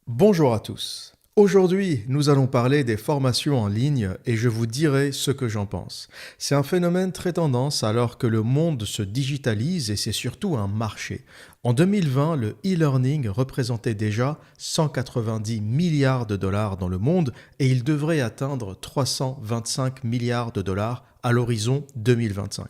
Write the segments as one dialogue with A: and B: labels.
A: Bonjour à tous. Aujourd'hui, nous allons parler des formations en ligne et je vous dirai ce que j'en pense. C'est un phénomène très tendance alors que le monde se digitalise et c'est surtout un marché. En 2020, le e-learning représentait déjà 190 milliards de dollars dans le monde et il devrait atteindre 325 milliards de dollars à l'horizon 2025.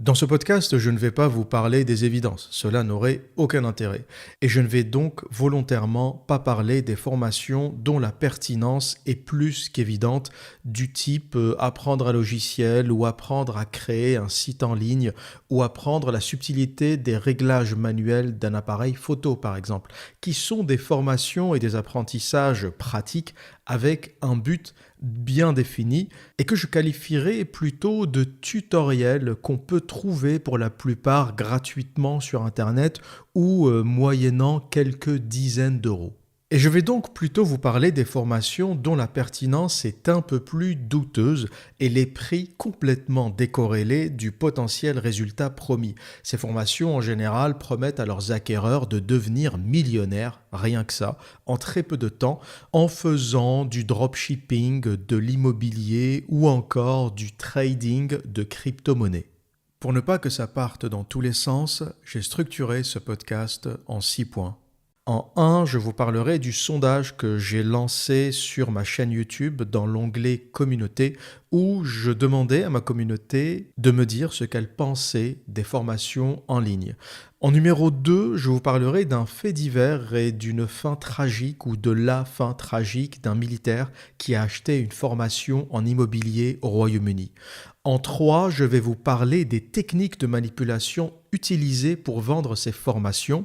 A: Dans ce podcast, je ne vais pas vous parler des évidences, cela n'aurait aucun intérêt. Et je ne vais donc volontairement pas parler des formations dont la pertinence est plus qu'évidente, du type apprendre un logiciel ou apprendre à créer un site en ligne ou apprendre la subtilité des réglages manuels d'un appareil photo par exemple, qui sont des formations et des apprentissages pratiques avec un but bien défini et que je qualifierais plutôt de tutoriels qu'on peut trouver pour la plupart gratuitement sur Internet ou moyennant quelques dizaines d'euros. Et je vais donc plutôt vous parler des formations dont la pertinence est un peu plus douteuse et les prix complètement décorrélés du potentiel résultat promis. Ces formations en général promettent à leurs acquéreurs de devenir millionnaires, rien que ça, en très peu de temps, en faisant du dropshipping, de l'immobilier ou encore du trading de crypto-monnaies. Pour ne pas que ça parte dans tous les sens, j'ai structuré ce podcast en 6 points. En 1, je vous parlerai du sondage que j'ai lancé sur ma chaîne YouTube dans l'onglet Communauté où je demandais à ma communauté de me dire ce qu'elle pensait des formations en ligne. En numéro 2, je vous parlerai d'un fait divers et d'une fin tragique ou de la fin tragique d'un militaire qui a acheté une formation en immobilier au Royaume-Uni. En 3, je vais vous parler des techniques de manipulation utilisées pour vendre ces formations.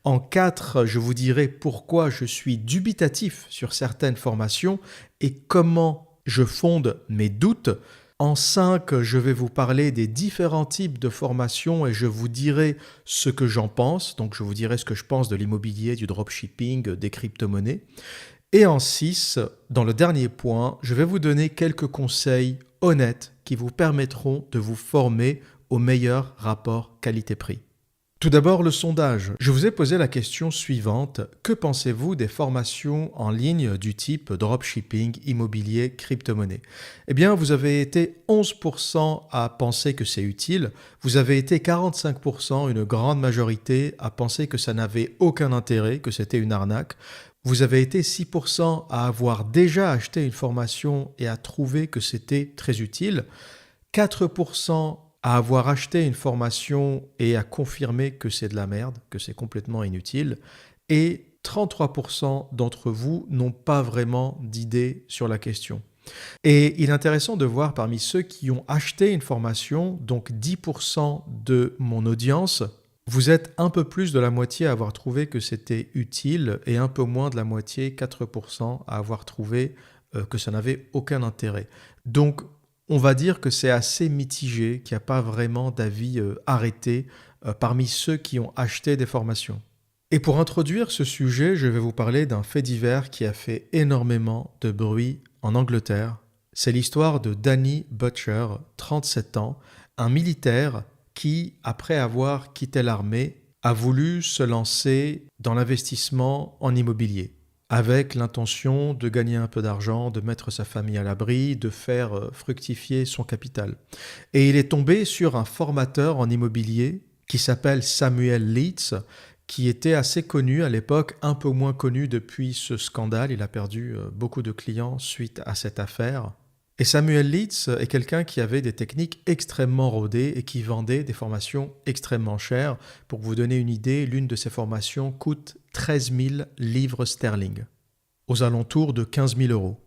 A: En 4, je vous dirai pourquoi je suis dubitatif sur certaines formations et comment je fonde mes doutes. En 5, je vais vous parler des différents types de formations et je vous dirai ce que j'en pense. Donc je vous dirai ce que je pense de l'immobilier, du dropshipping, des crypto-monnaies. Et en 6, dans le dernier point, je vais vous donner quelques conseils honnêtes qui vous permettront de vous former au meilleur rapport qualité-prix. Tout d'abord, le sondage. Je vous ai posé la question suivante. Que pensez-vous des formations en ligne du type dropshipping, immobilier, crypto-monnaie? Eh bien, vous avez été 11% à penser que c'est utile. Vous avez été 45%, une grande majorité, à penser que ça n'avait aucun intérêt, que c'était une arnaque. Vous avez été 6% à avoir déjà acheté une formation et à trouver que c'était très utile. 4% à avoir acheté une formation et à confirmer que c'est de la merde, que c'est complètement inutile. Et 33% d'entre vous n'ont pas vraiment d'idée sur la question. Et il est intéressant de voir parmi ceux qui ont acheté une formation, donc 10% de mon audience, vous êtes un peu plus de la moitié à avoir trouvé que c'était utile et un peu moins de la moitié, 4%, à avoir trouvé que ça n'avait aucun intérêt. Donc, on va dire que c'est assez mitigé, qu'il n'y a pas vraiment d'avis arrêté parmi ceux qui ont acheté des formations. Et pour introduire ce sujet, je vais vous parler d'un fait divers qui a fait énormément de bruit en Angleterre. C'est l'histoire de Danny Butcher, 37 ans, un militaire qui, après avoir quitté l'armée, a voulu se lancer dans l'investissement en immobilier, avec l'intention de gagner un peu d'argent, de mettre sa famille à l'abri, de faire fructifier son capital. Et il est tombé sur un formateur en immobilier qui s'appelle Samuel Leeds, qui était assez connu à l'époque, un peu moins connu depuis ce scandale. Il a perdu beaucoup de clients suite à cette affaire. Et Samuel Leeds est quelqu'un qui avait des techniques extrêmement rodées et qui vendait des formations extrêmement chères. Pour vous donner une idée, l'une de ces formations coûte 13 000 livres sterling, aux alentours de 15 000 euros.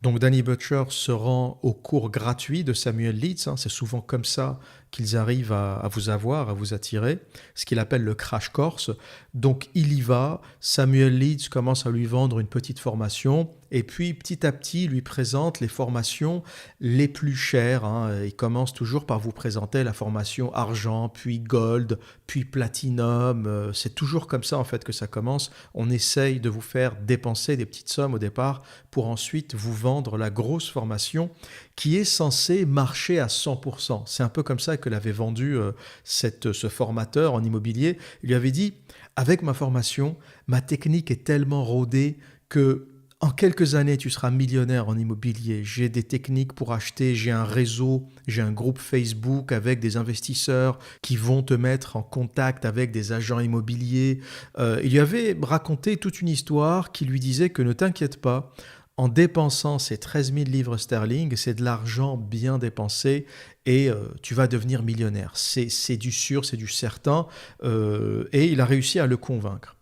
A: Donc Danny Butcher se rend au cours gratuit de Samuel Leeds, c'est souvent comme ça qu'ils arrivent à vous avoir, à vous attirer, ce qu'il appelle le crash course. Donc il y va, Samuel Leeds commence à lui vendre une petite formation et puis petit à petit lui présente les formations les plus chères. Il commence toujours par vous présenter la formation argent, puis gold, puis platinum. C'est toujours comme ça en fait que ça commence. On essaye de vous faire dépenser des petites sommes au départ pour ensuite vous vendre la grosse formation qui est censée marcher à 100%. C'est un peu comme ça que l'avait vendu ce formateur en immobilier. Il lui avait dit « avec ma formation, ma technique est tellement rodée que en quelques années, tu seras millionnaire en immobilier. J'ai des techniques pour acheter, j'ai un réseau, j'ai un groupe Facebook avec des investisseurs qui vont te mettre en contact avec des agents immobiliers. Il lui avait raconté toute une histoire qui lui disait que ne t'inquiète pas, en dépensant ces 13 000 livres sterling, c'est de l'argent bien dépensé et tu vas devenir millionnaire. C'est du sûr, c'est du certain. Et il a réussi à le convaincre.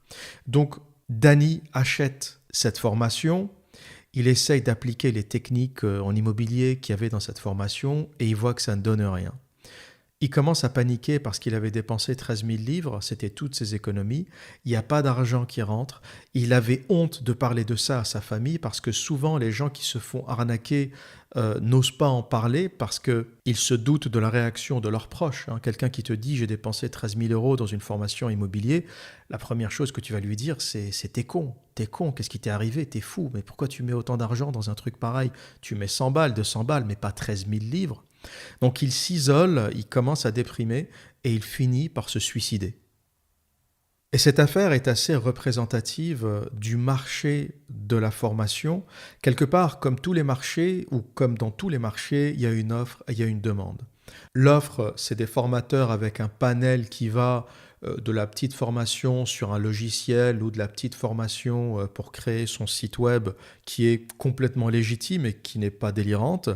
A: Donc, Danny achète cette formation, il essaye d'appliquer les techniques en immobilier qu'il y avait dans cette formation et il voit que ça ne donne rien. Il commence à paniquer parce qu'il avait dépensé 13 000 livres, c'était toutes ses économies, il n'y a pas d'argent qui rentre, il avait honte de parler de ça à sa famille parce que souvent les gens qui se font arnaquer n'osent pas en parler parce qu'ils se doutent de la réaction de leurs proches. Quelqu'un qui te dit « j'ai dépensé 13 000 euros dans une formation immobilière », la première chose que tu vas lui dire c'est « t'es con, qu'est-ce qui t'est arrivé, t'es fou, mais pourquoi tu mets autant d'argent dans un truc pareil? Tu mets 100 balles, 200 balles, mais pas 13 000 livres ». Donc il s'isole, il commence à déprimer et il finit par se suicider. Et cette affaire est assez représentative du marché de la formation. Quelque part, comme tous les marchés, ou comme dans tous les marchés, il y a une offre et il y a une demande. L'offre, c'est des formateurs avec un panel qui va de la petite formation sur un logiciel ou de la petite formation pour créer son site web qui est complètement légitime et qui n'est pas délirante.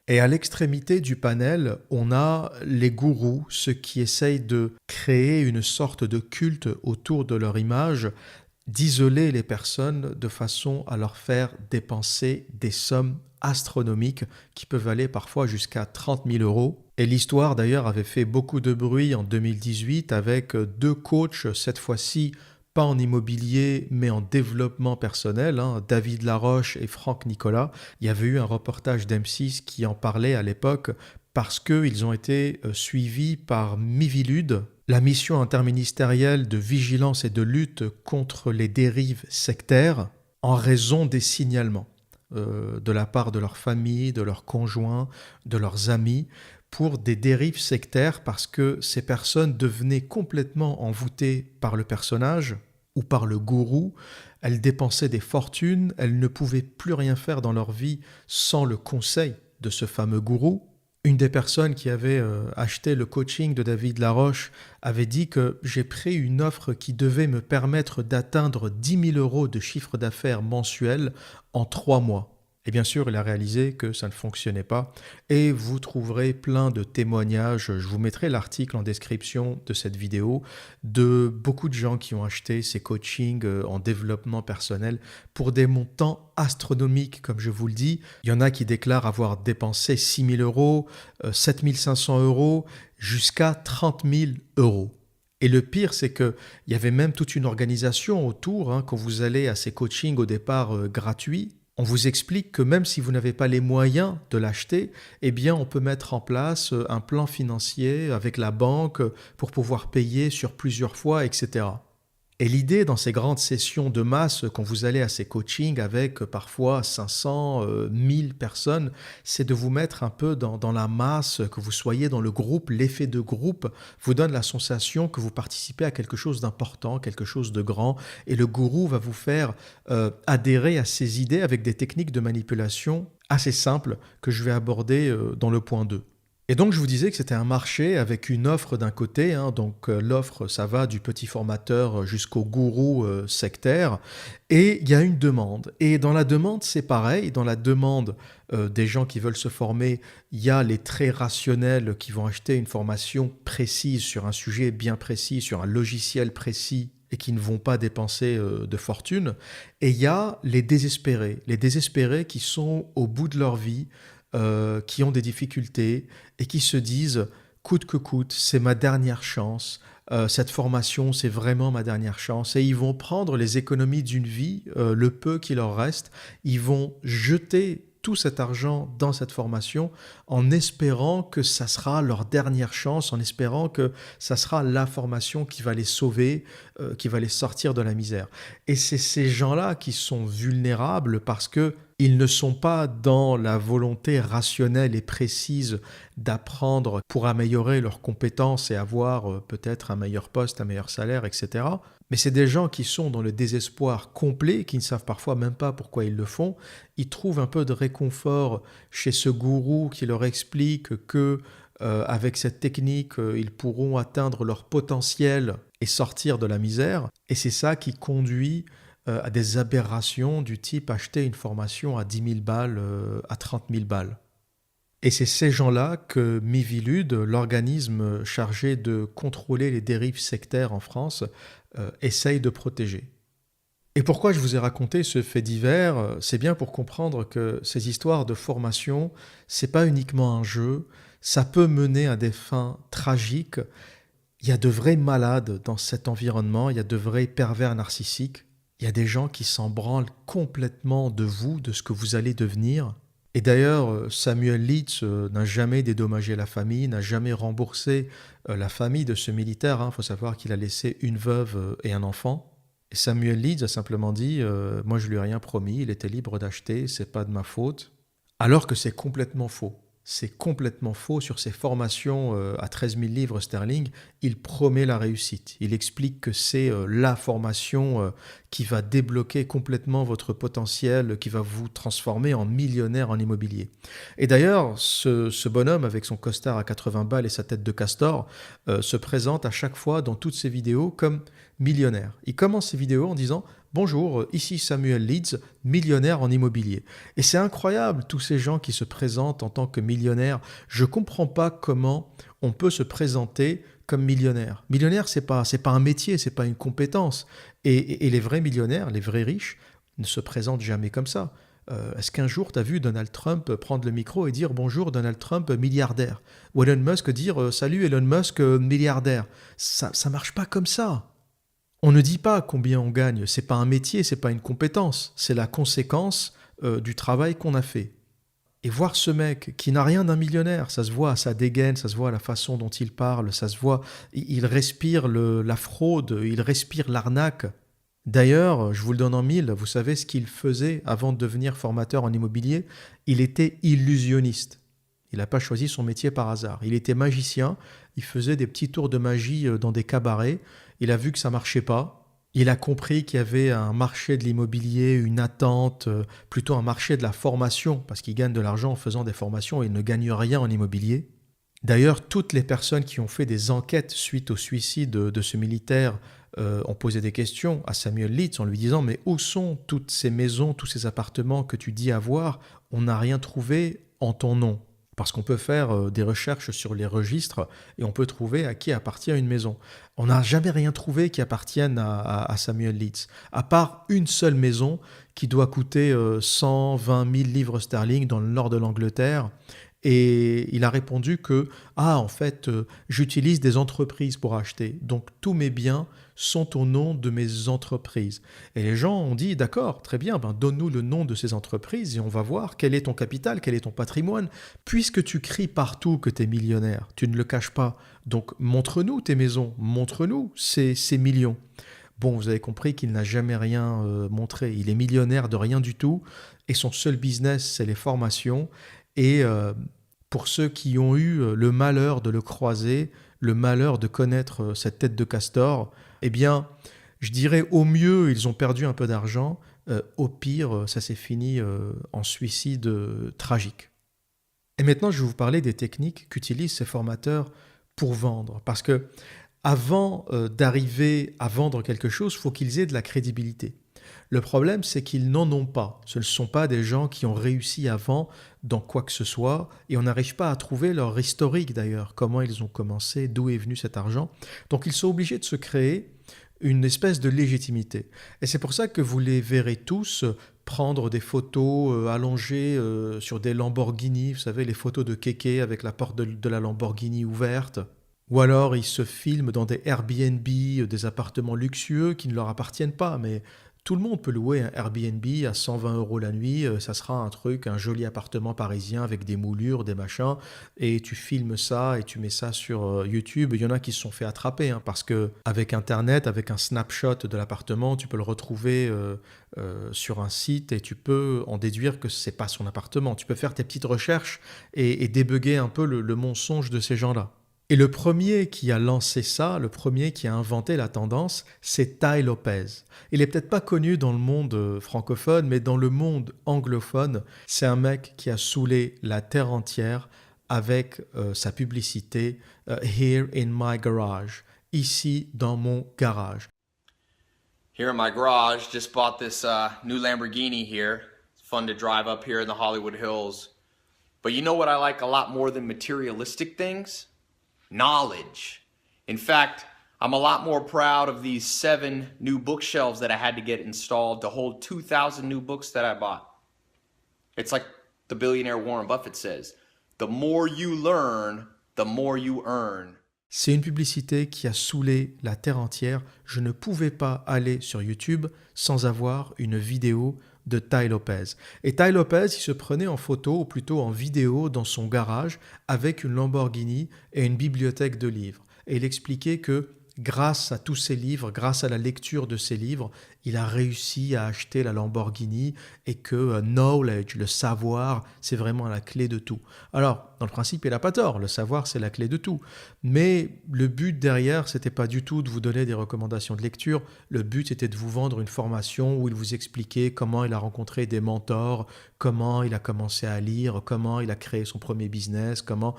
A: Et à l'extrémité du panel, on a les gourous, ceux qui essayent de créer une sorte de culte autour de leur image, d'isoler les personnes de façon à leur faire dépenser des sommes astronomiques qui peuvent aller parfois jusqu'à 30 000 euros. Et l'histoire d'ailleurs avait fait beaucoup de bruit en 2018 avec deux coachs, cette fois-ci pas en immobilier, mais en développement personnel, David Laroche et Franck Nicolas. Il y avait eu un reportage d'M6 qui en parlait à l'époque parce qu'ils ont été suivis par Miviludes, la mission interministérielle de vigilance et de lutte contre les dérives sectaires, en raison des signalements de la part de leur famille, de leurs conjoints, de leurs amis, pour des dérives sectaires parce que ces personnes devenaient complètement envoûtées par le personnage ou par le gourou. Elles dépensaient des fortunes, elles ne pouvaient plus rien faire dans leur vie sans le conseil de ce fameux gourou. Une des personnes qui avait acheté le coaching de David Laroche avait dit que j'ai pris une offre qui devait me permettre d'atteindre 10 000 euros de chiffre d'affaires mensuel en 3 mois. Et bien sûr, il a réalisé que ça ne fonctionnait pas. Et vous trouverez plein de témoignages, je vous mettrai l'article en description de cette vidéo, de beaucoup de gens qui ont acheté ces coachings en développement personnel pour des montants astronomiques, comme je vous le dis. Il y en a qui déclarent avoir dépensé 6 000 euros, 7 500 euros, jusqu'à 30 000 euros. Et le pire, c'est qu'il y avait même toute une organisation autour. Quand vous allez à ces coachings au départ gratuits, on vous explique que même si vous n'avez pas les moyens de l'acheter, eh bien on peut mettre en place un plan financier avec la banque pour pouvoir payer sur plusieurs fois, etc. Et l'idée dans ces grandes sessions de masse, quand vous allez à ces coachings avec parfois 500, 1000 personnes, c'est de vous mettre un peu dans la masse, que vous soyez dans le groupe. L'effet de groupe vous donne la sensation que vous participez à quelque chose d'important, quelque chose de grand. Et le gourou va vous faire adhérer à ses idées avec des techniques de manipulation assez simples que je vais aborder dans le point 2. Et donc, je vous disais que c'était un marché avec une offre d'un côté. Donc, l'offre, ça va du petit formateur jusqu'au gourou sectaire. Et il y a une demande. Et dans la demande, c'est pareil. Dans la demande des gens qui veulent se former, il y a les très rationnels qui vont acheter une formation précise sur un sujet bien précis, sur un logiciel précis et qui ne vont pas dépenser de fortune. Et il y a les désespérés qui sont au bout de leur vie, qui ont des difficultés et qui se disent coûte que coûte, c'est ma dernière chance, cette formation c'est vraiment ma dernière chance, et ils vont prendre les économies d'une vie, le peu qui leur reste, ils vont jeter tout cet argent dans cette formation en espérant que ça sera leur dernière chance, en espérant que ça sera la formation qui va les sauver, qui va les sortir de la misère. Et c'est ces gens-là qui sont vulnérables parce que ils ne sont pas dans la volonté rationnelle et précise d'apprendre pour améliorer leurs compétences et avoir peut-être un meilleur poste, un meilleur salaire, etc. Mais c'est des gens qui sont dans le désespoir complet, qui ne savent parfois même pas pourquoi ils le font. Ils trouvent un peu de réconfort chez ce gourou qui leur explique que avec cette technique, ils pourront atteindre leur potentiel et sortir de la misère. Et c'est ça qui conduit à des aberrations du type acheter une formation à 10 000 balles, à 30 000 balles. Et c'est ces gens-là que Miviludes, l'organisme chargé de contrôler les dérives sectaires en France, essaye de protéger. Et pourquoi je vous ai raconté ce fait divers? C'est bien pour comprendre que ces histoires de formation, c'est pas uniquement un jeu, ça peut mener à des fins tragiques. Il y a de vrais malades dans cet environnement, il y a de vrais pervers narcissiques, il y a des gens qui s'en branlent complètement de vous, de ce que vous allez devenir. Et d'ailleurs, Samuel Litz n'a jamais dédommagé la famille, n'a jamais remboursé la famille de ce militaire. Il faut savoir qu'il a laissé une veuve et un enfant. Et Samuel Litz a simplement dit moi je lui ai rien promis, il était libre d'acheter, c'est pas de ma faute. Alors que c'est complètement faux. C'est complètement faux sur ses formations à 13 000 livres sterling. Il promet la réussite. Il explique que c'est la formation qui va débloquer complètement votre potentiel, qui va vous transformer en millionnaire en immobilier. Et d'ailleurs, ce bonhomme avec son costard à 80 balles et sa tête de castor se présente à chaque fois dans toutes ses vidéos comme millionnaire. Il commence ses vidéos en disant bonjour, ici Samuel Litz, millionnaire en immobilier. Et c'est incroyable, tous ces gens qui se présentent en tant que millionnaires. Je ne comprends pas comment on peut se présenter comme millionnaire. Millionnaire, c'est pas un métier, c'est pas une compétence. Et les vrais millionnaires, les vrais riches, ne se présentent jamais comme ça. Est-ce qu'un jour, tu as vu Donald Trump prendre le micro et dire bonjour Donald Trump, milliardaire? Ou Elon Musk dire salut Elon Musk, milliardaire? Ça marche pas comme ça. On ne dit pas combien on gagne, c'est pas un métier, c'est pas une compétence, c'est la conséquence du travail qu'on a fait. Et voir ce mec qui n'a rien d'un millionnaire, ça se voit à sa dégaine, ça se voit à la façon dont il parle, ça se voit, il respire la fraude, il respire l'arnaque. D'ailleurs, je vous le donne en mille, vous savez ce qu'il faisait avant de devenir formateur en immobilier? Il était illusionniste. Il n'a pas choisi son métier par hasard. Il était magicien, il faisait des petits tours de magie dans des cabarets. Il a vu que ça marchait pas. Il a compris qu'il y avait un marché de l'immobilier, une attente, plutôt un marché de la formation, parce qu'il gagne de l'argent en faisant des formations et il ne gagne rien en immobilier. D'ailleurs, toutes les personnes qui ont fait des enquêtes suite au suicide de ce militaire ont posé des questions à Samuel Litz en lui disant « Mais où sont toutes ces maisons, tous ces appartements que tu dis avoir? On n'a rien trouvé en ton nom. » Parce qu'on peut faire des recherches sur les registres et on peut trouver à qui appartient une maison. On n'a jamais rien trouvé qui appartienne à Samuel Litz, à part une seule maison qui doit coûter 120 000 livres sterling dans le nord de l'Angleterre. Et il a répondu que en fait, j'utilise des entreprises pour acheter. Donc tous mes biens sont au nom de mes entreprises. Et les gens ont dit, d'accord, très bien, donne-nous le nom de ces entreprises et on va voir quel est ton capital, quel est ton patrimoine. Puisque tu cries partout que tu es millionnaire, tu ne le caches pas. Donc montre-nous tes maisons, montre-nous ces millions. Bon, vous avez compris qu'il n'a jamais rien montré. Il est millionnaire de rien du tout et son seul business, c'est les formations. Et pour ceux qui ont eu le malheur de le croiser, le malheur de connaître cette tête de castor, eh bien, je dirais au mieux, ils ont perdu un peu d'argent, au pire, ça s'est fini en suicide tragique. Et maintenant, je vais vous parler des techniques qu'utilisent ces formateurs pour vendre. Parce que avant d'arriver à vendre quelque chose, il faut qu'ils aient de la crédibilité. Le problème, c'est qu'ils n'en ont pas. Ce ne sont pas des gens qui ont réussi avant dans quoi que ce soit, et on n'arrive pas à trouver leur historique d'ailleurs, comment ils ont commencé, d'où est venu cet argent. Donc ils sont obligés de se créer une espèce de légitimité. Et c'est pour ça que vous les verrez tous prendre des photos allongées sur des Lamborghini, vous savez, les photos de Kéké avec la porte de la Lamborghini ouverte. Ou alors ils se filment dans des Airbnb, des appartements luxueux qui ne leur appartiennent pas, mais tout le monde peut louer un Airbnb à 120 € la nuit, ça sera un joli appartement parisien avec des moulures, des machins, et tu filmes ça et tu mets ça sur YouTube. Il y en a qui se sont fait attraper, parce qu'avec Internet, avec un snapshot de l'appartement, tu peux le retrouver sur un site et tu peux en déduire que c'est pas son appartement. Tu peux faire tes petites recherches et débugger un peu le mensonge de ces gens-là. Et le premier qui a lancé ça, le premier qui a inventé la tendance, c'est Tai Lopez. Il est peut-être pas connu dans le monde francophone, mais dans le monde anglophone, c'est un mec qui a saoulé la terre entière avec sa publicité Here in my garage, ici dans mon garage.
B: Here in my garage, just bought this new Lamborghini here. It's fun to drive up here in the Hollywood Hills. But you know what I like a lot more than materialistic things? Knowledge. In fact, I'm a lot more proud of these 7 new bookshelves that I had to get installed to hold 2,000 new books that I bought. It's like the billionaire Warren Buffett says, the more you learn, the more you earn.
A: C'est une publicité qui a saoulé la terre entière. Je ne pouvais pas aller sur YouTube sans avoir une vidéo de Tai Lopez. Et Tai Lopez, il se prenait en photo, ou plutôt en vidéo, dans son garage avec une Lamborghini et une bibliothèque de livres. Et il expliquait que grâce à tous ces livres, grâce à la lecture de ces livres, il a réussi à acheter la Lamborghini et que knowledge, le savoir, c'est vraiment la clé de tout. Alors, dans le principe, il n'a pas tort, le savoir, c'est la clé de tout. Mais le but derrière, c'était pas du tout de vous donner des recommandations de lecture. Le but, c'était de vous vendre une formation où il vous expliquait comment il a rencontré des mentors, comment il a commencé à lire, comment il a créé son premier business, comment...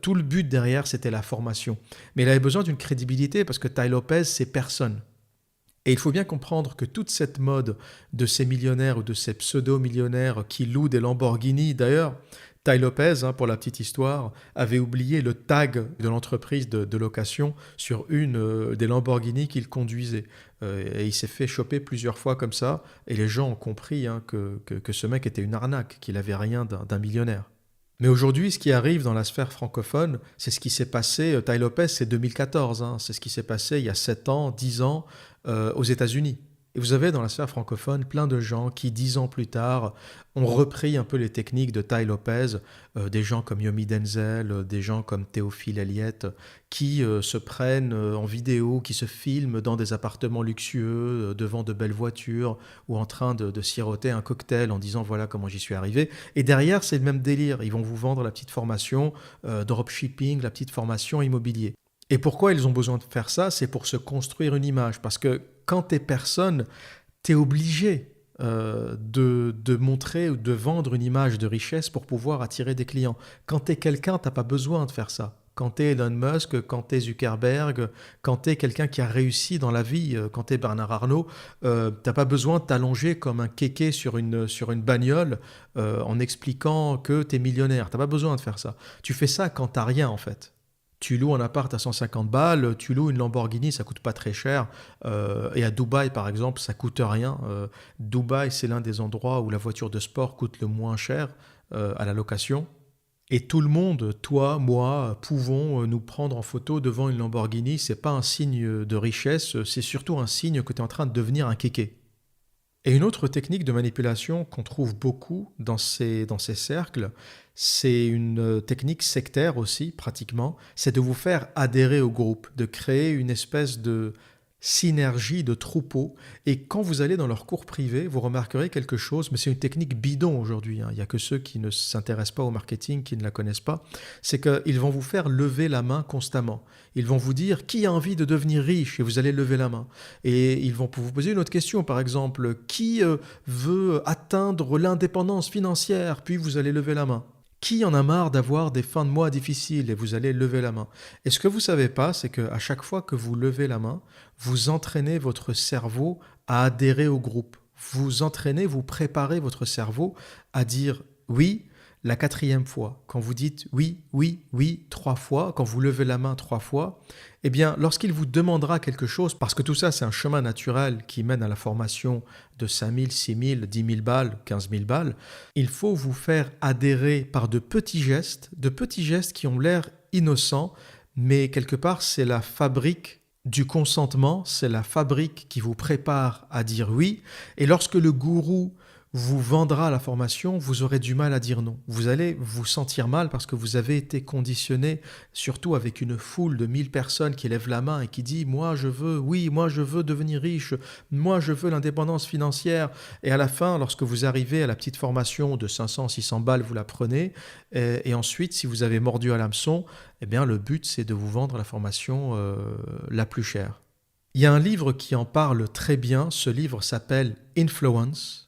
A: tout le but derrière, c'était la formation. Mais il avait besoin d'une crédibilité parce que Tai Lopez, c'est personne. Et il faut bien comprendre que toute cette mode de ces millionnaires ou de ces pseudo-millionnaires qui louent des Lamborghini, d'ailleurs, Tai Lopez, pour la petite histoire, avait oublié le tag de l'entreprise de location sur une des Lamborghini qu'il conduisait. Et il s'est fait choper plusieurs fois comme ça, et les gens ont compris que ce mec était une arnaque, qu'il n'avait rien d'un millionnaire. Mais aujourd'hui, ce qui arrive dans la sphère francophone, c'est ce qui s'est passé, Tai Lopez, c'est 2014, c'est ce qui s'est passé il y a 7 ans, 10 ans aux États-Unis. Et vous avez dans la sphère francophone plein de gens qui, 10 ans plus tard, ont repris un peu les techniques de Tai Lopez, des gens comme Yomi Denzel, des gens comme Théophile Elliott, qui se prennent en vidéo, qui se filment dans des appartements luxueux, devant de belles voitures, ou en train de siroter un cocktail en disant voilà comment j'y suis arrivé. Et derrière, c'est le même délire. Ils vont vous vendre la petite formation dropshipping, la petite formation immobilier. Et pourquoi ils ont besoin de faire ça? C'est pour se construire une image. Parce que quand tu es personne, tu es obligé de montrer ou de vendre une image de richesse pour pouvoir attirer des clients. Quand tu es quelqu'un, tu n'as pas besoin de faire ça. Quand tu es Elon Musk, quand tu es Zuckerberg, quand tu es quelqu'un qui a réussi dans la vie, quand tu es Bernard Arnault, tu n'as pas besoin de t'allonger comme un kéké sur une bagnole en expliquant que tu es millionnaire. Tu n'as pas besoin de faire ça. Tu fais ça quand tu n'as rien en fait. Tu loues un appart à 150 balles, tu loues une Lamborghini, ça coûte pas très cher. Et à Dubaï, par exemple, ça coûte rien. Dubaï, c'est l'un des endroits où la voiture de sport coûte le moins cher à la location. Et tout le monde, toi, moi, pouvons nous prendre en photo devant une Lamborghini. C'est pas un signe de richesse, c'est surtout un signe que tu es en train de devenir un kéké. Et une autre technique de manipulation qu'on trouve beaucoup dans ces cercles, c'est une technique sectaire aussi, pratiquement, c'est de vous faire adhérer au groupe, de créer une espèce de synergie de troupeau. Et quand vous allez dans leurs cours privés, vous remarquerez quelque chose, mais c'est une technique bidon aujourd'hui, il n'y a que ceux qui ne s'intéressent pas au marketing, qui ne la connaissent pas, c'est qu'ils vont vous faire lever la main constamment. Ils vont vous dire qui a envie de devenir riche et vous allez lever la main. Et ils vont vous poser une autre question, par exemple, qui veut atteindre l'indépendance financière, puis vous allez lever la main. Qui en a marre d'avoir des fins de mois difficiles et vous allez lever la main. Et ce que vous ne savez pas, c'est qu'à chaque fois que vous levez la main, vous entraînez votre cerveau à adhérer au groupe. Vous entraînez, vous préparez votre cerveau à dire oui la 4e fois. Quand vous dites oui, oui, oui 3 fois, quand vous levez la main 3 fois, eh bien, lorsqu'il vous demandera quelque chose, parce que tout ça, c'est un chemin naturel qui mène à la formation de 5 000, 6 000, 10 000 balles, 15 000 balles, il faut vous faire adhérer par de petits gestes qui ont l'air innocents, mais quelque part, c'est la fabrique du consentement, c'est la fabrique qui vous prépare à dire oui. Et lorsque le gourou vous vendra la formation, vous aurez du mal à dire non. Vous allez vous sentir mal parce que vous avez été conditionné, surtout avec une foule de 1000 personnes qui lèvent la main et qui dit « Moi, je veux, oui, moi, je veux devenir riche. Moi, je veux l'indépendance financière. » Et à la fin, lorsque vous arrivez à la petite formation de 500, 600 balles, vous la prenez. Et ensuite, si vous avez mordu à l'hameçon, eh bien, le but, c'est de vous vendre la formation la plus chère. Il y a un livre qui en parle très bien. Ce livre s'appelle « Influence »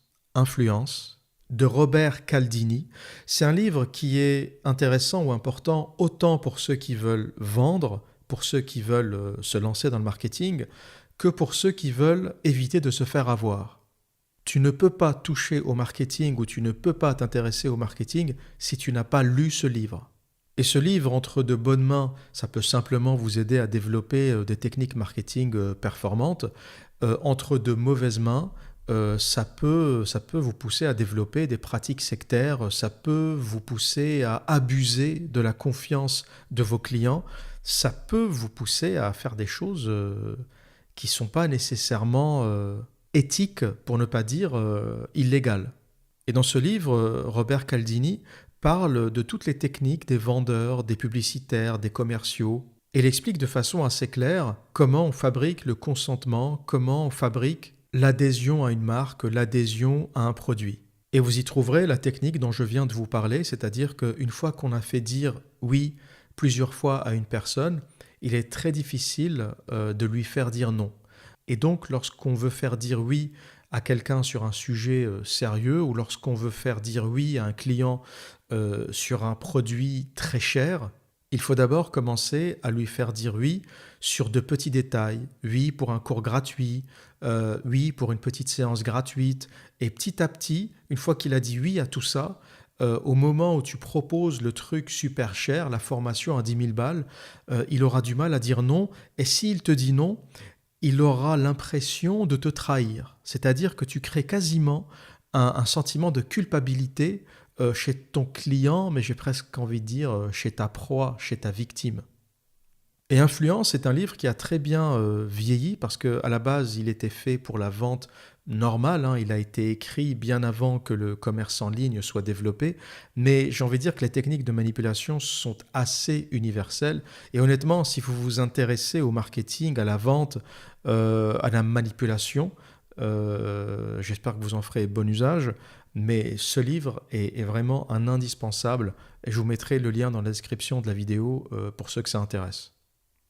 A: de Robert Cialdini. C'est un livre qui est intéressant ou important autant pour ceux qui veulent vendre, pour ceux qui veulent se lancer dans le marketing, que pour ceux qui veulent éviter de se faire avoir. Tu ne peux pas toucher au marketing ou tu ne peux pas t'intéresser au marketing si tu n'as pas lu ce livre. Et ce livre, entre de bonnes mains, ça peut simplement vous aider à développer des techniques marketing performantes. Entre de mauvaises mains, ça peut vous pousser à développer des pratiques sectaires, ça peut vous pousser à abuser de la confiance de vos clients, ça peut vous pousser à faire des choses qui ne sont pas nécessairement éthiques, pour ne pas dire illégales. Et dans ce livre, Robert Cialdini parle de toutes les techniques des vendeurs, des publicitaires, des commerciaux. Et il explique de façon assez claire comment on fabrique le consentement, comment on fabrique l'adhésion à une marque, l'adhésion à un produit. Et vous y trouverez la technique dont je viens de vous parler, c'est-à-dire qu'une fois qu'on a fait dire oui plusieurs fois à une personne, il est très difficile de lui faire dire non. Et donc, lorsqu'on veut faire dire oui à quelqu'un sur un sujet sérieux ou lorsqu'on veut faire dire oui à un client sur un produit très cher, il faut d'abord commencer à lui faire dire oui sur de petits détails. Oui pour un cours gratuit, oui pour une petite séance gratuite. Et petit à petit, une fois qu'il a dit oui à tout ça, au moment où tu proposes le truc super cher, la formation à 10 000 balles, il aura du mal à dire non. Et s'il te dit non, il aura l'impression de te trahir. C'est-à-dire que tu crées quasiment un sentiment de culpabilité chez ton client, mais j'ai presque envie de dire chez ta proie, chez ta victime. Et Influence est un livre qui a très bien vieilli parce qu'à la base, il était fait pour la vente normale. Hein, il a été écrit bien avant que le commerce en ligne soit développé. Mais j'ai envie de dire que les techniques de manipulation sont assez universelles. Et honnêtement, si vous vous intéressez au marketing, à la vente, à la manipulation, j'espère que vous en ferez bon usage. Mais ce livre est vraiment un indispensable. Et je vous mettrai le lien dans la description de la vidéo pour ceux que ça intéresse.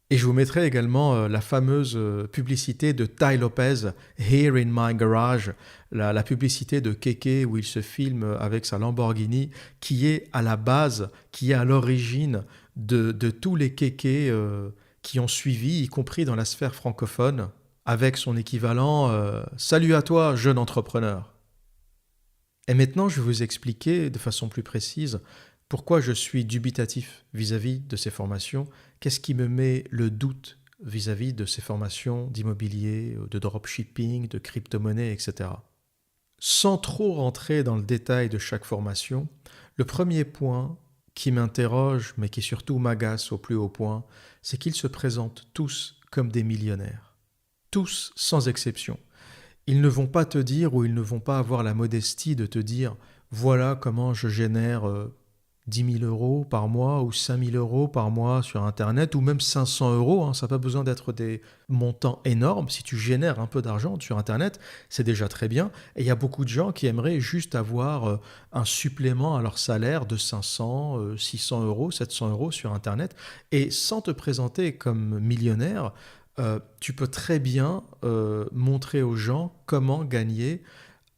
A: Et je vous mettrai également la fameuse publicité de Ty Lopez, Here in My Garage, la publicité de Keke où il se filme avec sa Lamborghini, qui est à la base, qui est à l'origine de tous les Keke qui ont suivi, y compris dans la sphère francophone, avec son équivalent « Salut à toi, jeune entrepreneur ». Et maintenant, je vais vous expliquer de façon plus précise pourquoi je suis dubitatif vis-à-vis de ces formations. Qu'est-ce qui me met le doute vis-à-vis de ces formations d'immobilier, de dropshipping, de crypto-monnaie, etc. Sans trop rentrer dans le détail de chaque formation, le premier point qui m'interroge, mais qui surtout m'agace au plus haut point, c'est qu'ils se présentent tous comme des millionnaires. Tous sans exception. Ils ne vont pas te dire ou ils ne vont pas avoir la modestie de te dire « Voilà comment je génère 10 000 euros par mois ou 5 000 euros par mois sur Internet ou même 500 euros. Hein, ça n'a pas besoin d'être des montants énormes. Si tu génères un peu d'argent sur Internet, c'est déjà très bien. Et il y a beaucoup de gens qui aimeraient juste avoir un supplément à leur salaire de 500, 600 euros, 700 euros sur Internet. Et sans te présenter comme millionnaire, tu peux très bien montrer aux gens comment gagner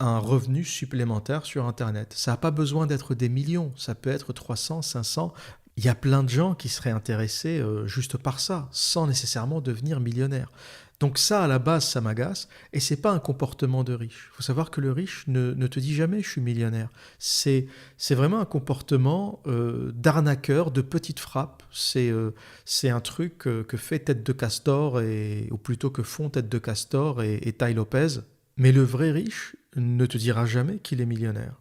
A: un revenu supplémentaire sur Internet. Ça n'a pas besoin d'être des millions, ça peut être 300, 500. Il y a plein de gens qui seraient intéressés juste par ça, sans nécessairement devenir millionnaire. Donc ça, à la base, ça m'agace, et c'est pas un comportement de riche. Il faut savoir que le riche ne te dit jamais « je suis millionnaire ». C'est vraiment un comportement d'arnaqueur, de petite frappe. C'est un truc que fait Tête de Castor, ou plutôt que font Tête de Castor et Ty Lopez. Mais le vrai riche ne te dira jamais qu'il est millionnaire.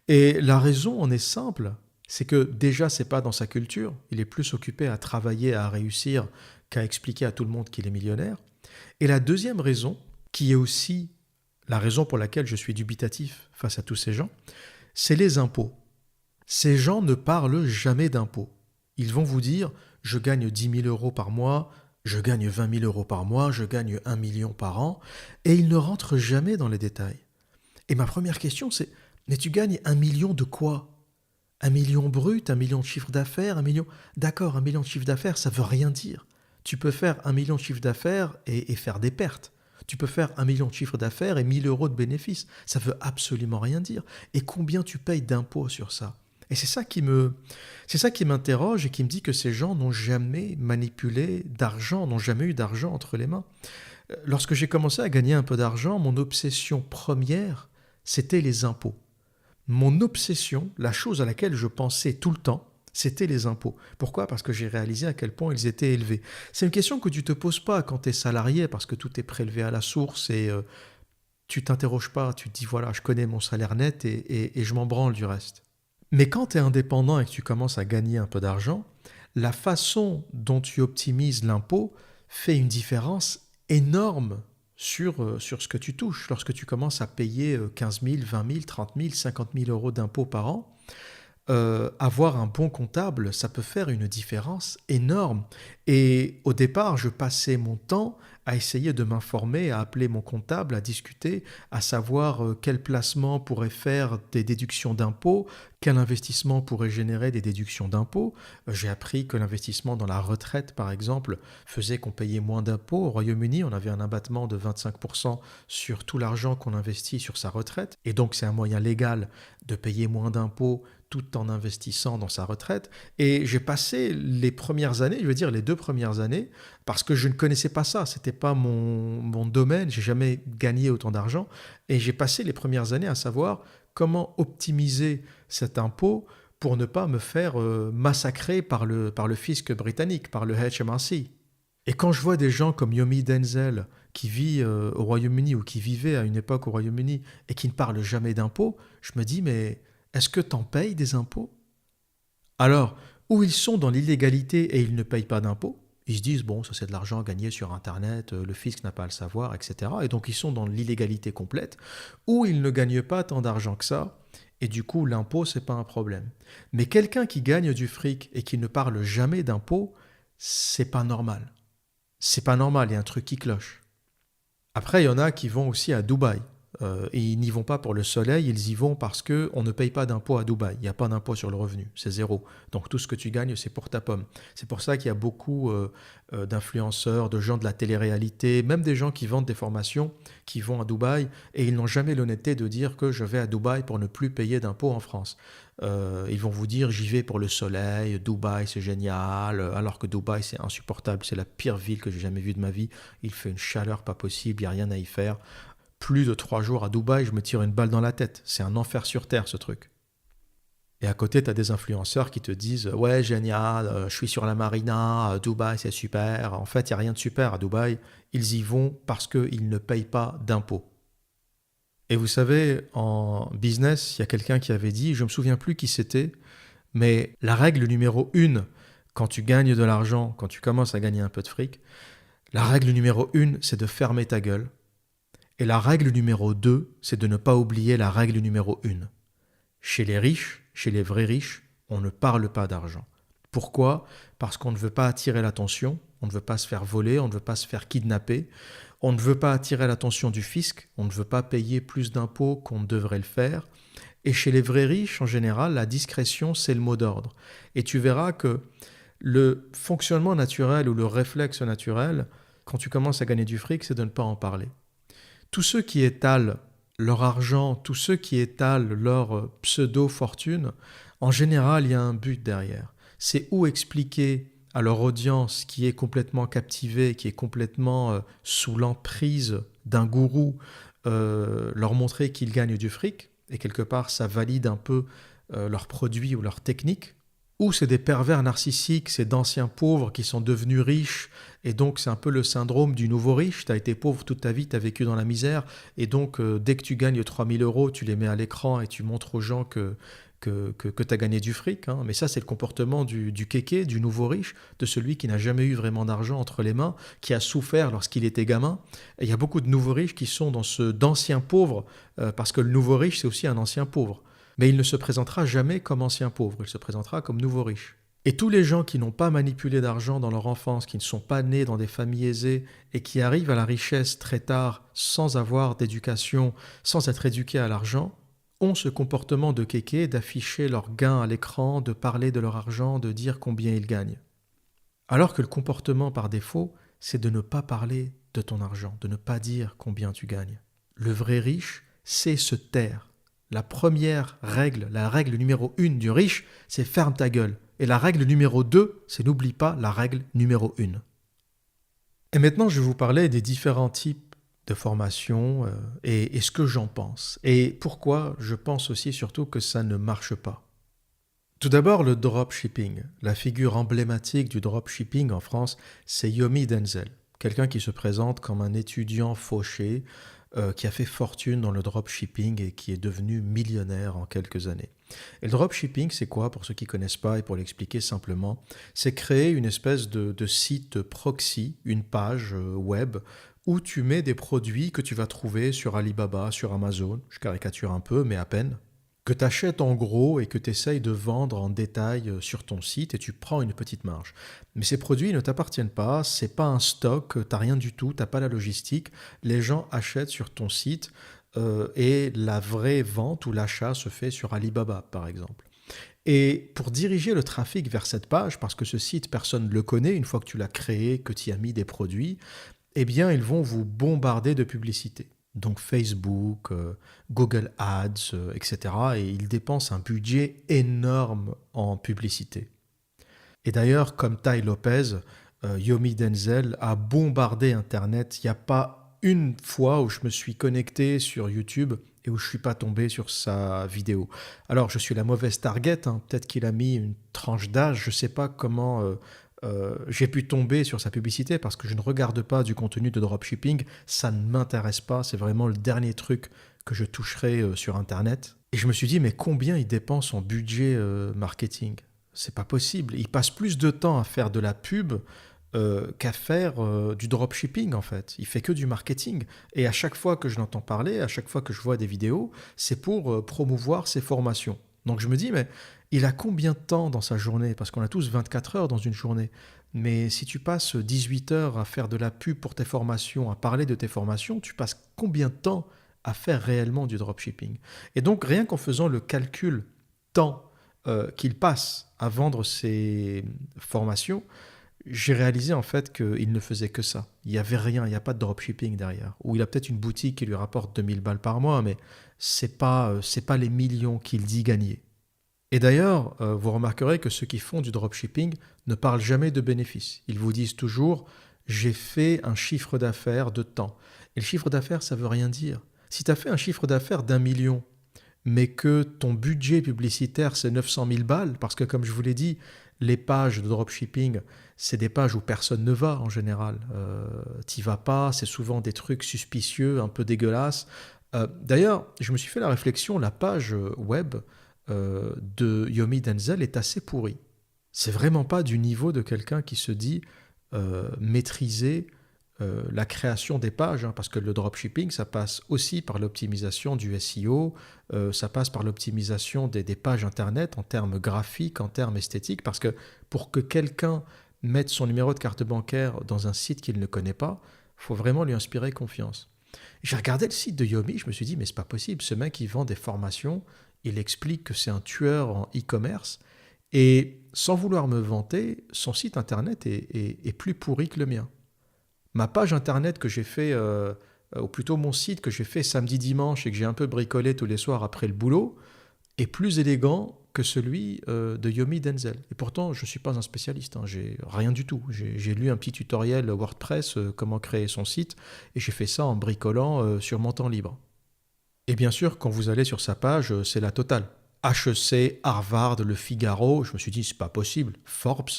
A: Et la raison en est simple, c'est que déjà, c'est pas dans sa culture. Il est plus occupé à travailler, à réussir, qu'à expliquer à tout le monde qu'il est millionnaire. Et la deuxième raison, qui est aussi la raison pour laquelle je suis dubitatif face à tous ces gens, c'est les impôts. Ces gens ne parlent jamais d'impôts. Ils vont vous dire « je gagne 10 000 euros par mois, je gagne 20 000 euros par mois, je gagne 1 million par an » et ils ne rentrent jamais dans les détails. Et ma première question c'est « mais tu gagnes 1 million de quoi ? 1 million brut, 1 million de chiffre d'affaires, 1 million… » D'accord, 1 million de chiffre d'affaires, ça ne veut rien dire. Tu peux faire 1 million de chiffre d'affaires et faire des pertes. Tu peux faire 1 million de chiffre d'affaires et 1 000 euros de bénéfices. Ça ne veut absolument rien dire. Et combien tu payes d'impôts sur ça ? Et c'est ça qui m'interroge et qui me dit que ces gens n'ont jamais manipulé d'argent, n'ont jamais eu d'argent entre les mains. Lorsque j'ai commencé à gagner un peu d'argent, mon obsession première, c'était les impôts. Mon obsession, la chose à laquelle je pensais tout le temps, c'était les impôts. Pourquoi ? Parce que j'ai réalisé à quel point ils étaient élevés. C'est une question que tu ne te poses pas quand tu es salarié, parce que tout est prélevé à la source et tu ne t'interroges pas, tu te dis voilà, je connais mon salaire net et je m'en branle du reste. Mais quand tu es indépendant et que tu commences à gagner un peu d'argent, la façon dont tu optimises l'impôt fait une différence énorme sur ce que tu touches. Lorsque tu commences à payer 15 000, 20 000, 30 000, 50 000 euros d'impôts par an, avoir un bon comptable, ça peut faire une différence énorme. Et au départ, je passais mon temps à essayer de m'informer, à appeler mon comptable, à discuter, à savoir quel placement pourrait faire des déductions d'impôts, quel investissement pourrait générer des déductions d'impôts. J'ai appris que l'investissement dans la retraite, par exemple, faisait qu'on payait moins d'impôts. Au Royaume-Uni, on avait un abattement de 25% sur tout l'argent qu'on investit sur sa retraite. Et donc, c'est un moyen légal de payer moins d'impôts tout en investissant dans sa retraite. Et j'ai passé les premières années, je veux dire les 2 premières années, parce que je ne connaissais pas ça, c'était pas mon domaine, j'ai jamais gagné autant d'argent, et j'ai passé les premières années à savoir comment optimiser cet impôt pour ne pas me faire massacrer par le fisc britannique, par le HMRC. Et quand je vois des gens comme Yomi Denzel, qui vit au Royaume-Uni ou qui vivait à une époque au Royaume-Uni et qui ne parle jamais d'impôts, je me dis mais est-ce que t'en payes des impôts ? Alors, ou ils sont dans l'illégalité et ils ne payent pas d'impôts, ils se disent, bon, ça c'est de l'argent gagné sur Internet, le fisc n'a pas à le savoir, etc. Et donc ils sont dans l'illégalité complète, ou ils ne gagnent pas tant d'argent que ça, et du coup l'impôt c'est pas un problème. Mais quelqu'un qui gagne du fric et qui ne parle jamais d'impôts, c'est pas normal. C'est pas normal, il y a un truc qui cloche. Après, il y en a qui vont aussi à Dubaï. Et ils n'y vont pas pour le soleil, ils y vont parce qu'on ne paye pas d'impôt à Dubaï. Il n'y a pas d'impôt sur le revenu, c'est zéro. Donc tout ce que tu gagnes, c'est pour ta pomme. C'est pour ça qu'il y a beaucoup d'influenceurs, de gens de la télé-réalité, même des gens qui vendent des formations, qui vont à Dubaï et ils n'ont jamais l'honnêteté de dire que je vais à Dubaï pour ne plus payer d'impôt en France. Ils vont vous dire j'y vais pour le soleil, Dubaï c'est génial, alors que Dubaï c'est insupportable, c'est la pire ville que j'ai jamais vue de ma vie. Il fait une chaleur pas possible, il n'y a rien à y faire. Plus de 3 jours à Dubaï, je me tire une balle dans la tête. C'est un enfer sur terre, ce truc. Et à côté, tu as des influenceurs qui te disent « Ouais, génial, je suis sur la marina, Dubaï, c'est super. » En fait, il n'y a rien de super à Dubaï. Ils y vont parce qu'ils ne payent pas d'impôts. Et vous savez, en business, il y a quelqu'un qui avait dit, je ne me souviens plus qui c'était, mais la règle numéro 1, quand tu gagnes de l'argent, quand tu commences à gagner un peu de fric, la règle numéro 1, c'est de fermer ta gueule. Et la règle numéro 2, c'est de ne pas oublier la règle numéro 1. Chez les riches, chez les vrais riches, on ne parle pas d'argent. Pourquoi ? Parce qu'on ne veut pas attirer l'attention, on ne veut pas se faire voler, on ne veut pas se faire kidnapper, on ne veut pas attirer l'attention du fisc, on ne veut pas payer plus d'impôts qu'on ne devrait le faire. Et chez les vrais riches, en général, la discrétion, c'est le mot d'ordre. Et tu verras que le fonctionnement naturel ou le réflexe naturel, quand tu commences à gagner du fric, c'est de ne pas en parler. Tous ceux qui étalent leur argent, tous ceux qui étalent leur pseudo-fortune, en général, il y a un but derrière. C'est ou expliquer à leur audience qui est complètement captivée, qui est complètement sous l'emprise d'un gourou, leur montrer qu'ils gagnent du fric, et quelque part, ça valide un peu leurs produits ou leurs techniques. Ou c'est des pervers narcissiques, c'est d'anciens pauvres qui sont devenus riches, et donc c'est un peu le syndrome du nouveau riche. Tu as été pauvre toute ta vie, tu as vécu dans la misère, et donc dès que tu gagnes 3 000 euros, tu les mets à l'écran et tu montres aux gens que que tu as gagné du fric, hein. Mais ça, c'est le comportement du kéké, du nouveau riche, de celui qui n'a jamais eu vraiment d'argent entre les mains, qui a souffert lorsqu'il était gamin. Et il y a beaucoup de nouveaux riches qui sont d'anciens pauvres, parce que le nouveau riche, c'est aussi un ancien pauvre. Mais il ne se présentera jamais comme ancien pauvre, il se présentera comme nouveau riche. Et tous les gens qui n'ont pas manipulé d'argent dans leur enfance, qui ne sont pas nés dans des familles aisées et qui arrivent à la richesse très tard sans avoir d'éducation, sans être éduqués à l'argent, ont ce comportement de kéké d'afficher leurs gains à l'écran, de parler de leur argent, de dire combien ils gagnent. Alors que le comportement par défaut, c'est de ne pas parler de ton argent, de ne pas dire combien tu gagnes. Le vrai riche sait se taire. La première règle, la règle numéro 1 du riche, c'est ferme ta gueule. Et la règle numéro 2, c'est n'oublie pas la règle numéro 1. Et maintenant, je vais vous parler des différents types de formations et ce que j'en pense. Et pourquoi je pense aussi surtout que ça ne marche pas. Tout d'abord, le dropshipping. La figure emblématique du dropshipping en France, c'est Yomi Denzel. Quelqu'un qui se présente comme un étudiant fauché, qui a fait fortune dans le dropshipping et qui est devenu millionnaire en quelques années. Et le dropshipping, c'est quoi pour ceux qui ne connaissent pas et pour l'expliquer simplement? C'est créer une espèce de site proxy, une page web où tu mets des produits que tu vas trouver sur Alibaba, sur Amazon, je caricature un peu, mais à peine, que tu achètes en gros et que tu essayes de vendre en détail sur ton site et tu prends une petite marge. Mais ces produits ne t'appartiennent pas, c'est pas un stock, tu n'as rien du tout, tu n'as pas la logistique. Les gens achètent sur ton site et la vraie vente ou l'achat se fait sur Alibaba par exemple. Et pour diriger le trafic vers cette page, parce que ce site, personne ne le connaît, une fois que tu l'as créé, que tu y as mis des produits, eh bien ils vont vous bombarder de publicité. Donc Facebook, Google Ads, etc. Et ils dépensent un budget énorme en publicité. Et d'ailleurs, comme Tai Lopez, Yomi Denzel a bombardé Internet. Il n'y a pas une fois où je me suis connecté sur YouTube et où je ne suis pas tombé sur sa vidéo. Alors, je suis la mauvaise target, hein. Peut-être qu'il a mis une tranche d'âge, je ne sais pas comment... j'ai pu tomber sur sa publicité parce que je ne regarde pas du contenu de dropshipping, ça ne m'intéresse pas, c'est vraiment le dernier truc que je toucherai sur Internet. Et je me suis dit, mais combien il dépense en budget marketing? C'est pas possible. Il passe plus de temps à faire de la pub qu'à faire du dropshipping en fait. Il fait que du marketing. Et à chaque fois que je l'entends parler, à chaque fois que je vois des vidéos, c'est pour promouvoir ses formations. Donc je me dis, mais il a combien de temps dans sa journée? Parce qu'on a tous 24 heures dans une journée. Mais si tu passes 18 heures à faire de la pub pour tes formations, à parler de tes formations, tu passes combien de temps à faire réellement du dropshipping? Et donc rien qu'en faisant le calcul temps qu'il passe à vendre ses formations, j'ai réalisé en fait qu'il ne faisait que ça. Il n'y avait rien, il n'y a pas de dropshipping derrière. Ou il a peut-être une boutique qui lui rapporte 2000 balles par mois, mais c'est pas les millions qu'il dit gagner. Et d'ailleurs, vous remarquerez que ceux qui font du dropshipping ne parlent jamais de bénéfices. Ils vous disent toujours « j'ai fait un chiffre d'affaires de temps ». Et le chiffre d'affaires, ça ne veut rien dire. Si tu as fait un chiffre d'affaires d'1 million, mais que ton budget publicitaire, c'est 900 000 balles, parce que comme je vous l'ai dit, les pages de dropshipping, c'est des pages où personne ne va en général. T'y vas pas, c'est souvent des trucs suspicieux, un peu dégueulasses. D'ailleurs, je me suis fait la réflexion, la page web de Yomi Denzel est assez pourrie. C'est vraiment pas du niveau de quelqu'un qui se dit maîtriser la création des pages, hein, parce que le dropshipping, ça passe aussi par l'optimisation du SEO, ça passe par l'optimisation des pages Internet en termes graphiques, en termes esthétiques, parce que pour que quelqu'un mette son numéro de carte bancaire dans un site qu'il ne connaît pas, il faut vraiment lui inspirer confiance. J'ai regardé le site de Yomi, je me suis dit, mais c'est pas possible, ce mec, il vend des formations, il explique que c'est un tueur en e-commerce, et sans vouloir me vanter, son site Internet est plus pourri que le mien. Ma page Internet que j'ai fait, ou plutôt mon site que j'ai fait samedi-dimanche et que j'ai un peu bricolé tous les soirs après le boulot, est plus élégant que celui de Yomi Denzel. Et pourtant, je ne suis pas un spécialiste, hein, j'ai rien du tout. J'ai lu un petit tutoriel WordPress, comment créer son site, et j'ai fait ça en bricolant sur mon temps libre. Et bien sûr, quand vous allez sur sa page, c'est la totale. HEC, Harvard, Le Figaro, je me suis dit, c'est pas possible. Forbes,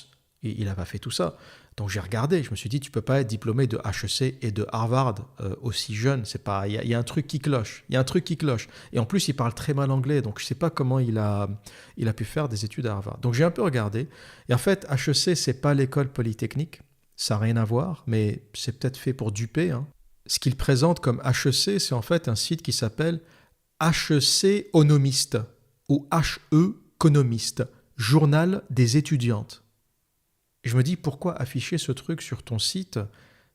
A: il n'a pas fait tout ça. Donc j'ai regardé, je me suis dit, tu peux pas être diplômé de HEC et de Harvard aussi jeune. C'est pas, il y a un truc qui cloche. Il y a un truc qui cloche. Et en plus, il parle très mal anglais, donc je sais pas comment il a pu faire des études à Harvard. Donc j'ai un peu regardé. Et en fait, HEC, c'est pas l'école polytechnique. Ça n'a rien à voir, mais c'est peut-être fait pour duper, hein. Ce qu'il présente comme HEC, c'est en fait un site qui s'appelle HEC Onomiste ou HE Conomiste, Journal des étudiantes. Et je me dis, pourquoi afficher ce truc sur ton site?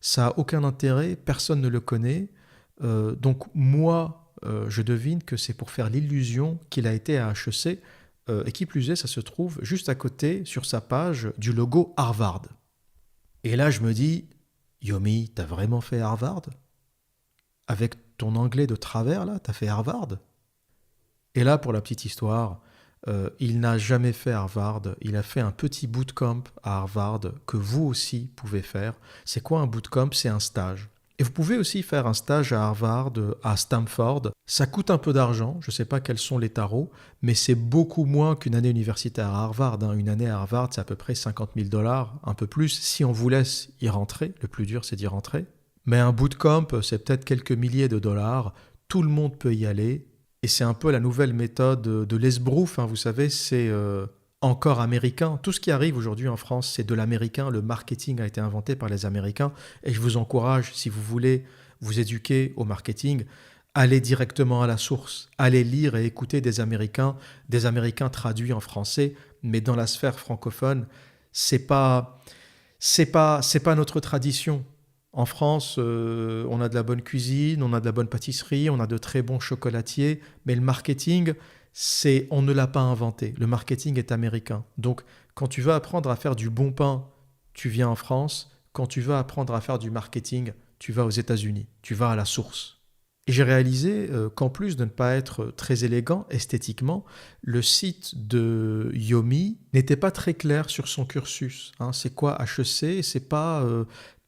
A: Ça n'a aucun intérêt, personne ne le connaît. Donc moi, je devine que c'est pour faire l'illusion qu'il a été à HEC. Et qui plus est, ça se trouve juste à côté, sur sa page, du logo Harvard. Et là, je me dis, Yomi, t'as vraiment fait Harvard? Avec ton anglais de travers, là, t'as fait Harvard? Et là, pour la petite histoire, il n'a jamais fait Harvard. Il a fait un petit bootcamp à Harvard que vous aussi pouvez faire. C'est quoi un bootcamp? C'est un stage. Et vous pouvez aussi faire un stage à Harvard, à Stanford. Ça coûte un peu d'argent, je ne sais pas quels sont les tarots, mais c'est beaucoup moins qu'une année universitaire à Harvard. Une année à Harvard, c'est à peu près 50 000 $, un peu plus, si on vous laisse y rentrer. Le plus dur, c'est d'y rentrer. Mais un bootcamp, c'est peut-être quelques milliers de dollars. Tout le monde peut y aller. Et c'est un peu la nouvelle méthode de l'esbrouf. Vous savez, c'est encore américain. Tout ce qui arrive aujourd'hui en France, c'est de l'américain. Le marketing a été inventé par les Américains. Et je vous encourage, si vous voulez vous éduquer au marketing, allez directement à la source. Allez lire et écouter des Américains traduits en français. Mais dans la sphère francophone, c'est pas notre tradition. En France, on a de la bonne cuisine, on a de la bonne pâtisserie, on a de très bons chocolatiers, mais le marketing, on ne l'a pas inventé. Le marketing est américain. Donc, quand tu veux apprendre à faire du bon pain, tu viens en France. Quand tu veux apprendre à faire du marketing, tu vas aux États-Unis. Tu vas à la source. Et j'ai réalisé qu'en plus de ne pas être très élégant esthétiquement, le site de Yomi n'était pas très clair sur son cursus. C'est quoi HEC? C'est pas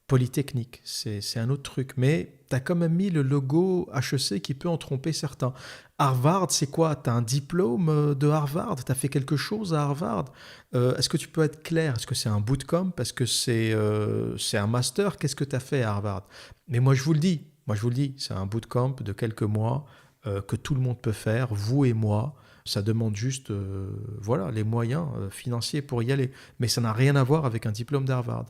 A: Polytechnique, c'est un autre truc. Mais tu as quand même mis le logo HEC qui peut en tromper certains. Harvard, c'est quoi? Tu as un diplôme de Harvard? Tu as fait quelque chose à Harvard? Est-ce que tu peux être clair? Est-ce que c'est un bootcamp? Est-ce que c'est un master? Qu'est-ce que tu as fait à Harvard? Mais moi, je vous le dis, c'est un bootcamp de quelques mois que tout le monde peut faire, vous et moi. Ça demande juste les moyens financiers pour y aller. Mais ça n'a rien à voir avec un diplôme d'Harvard.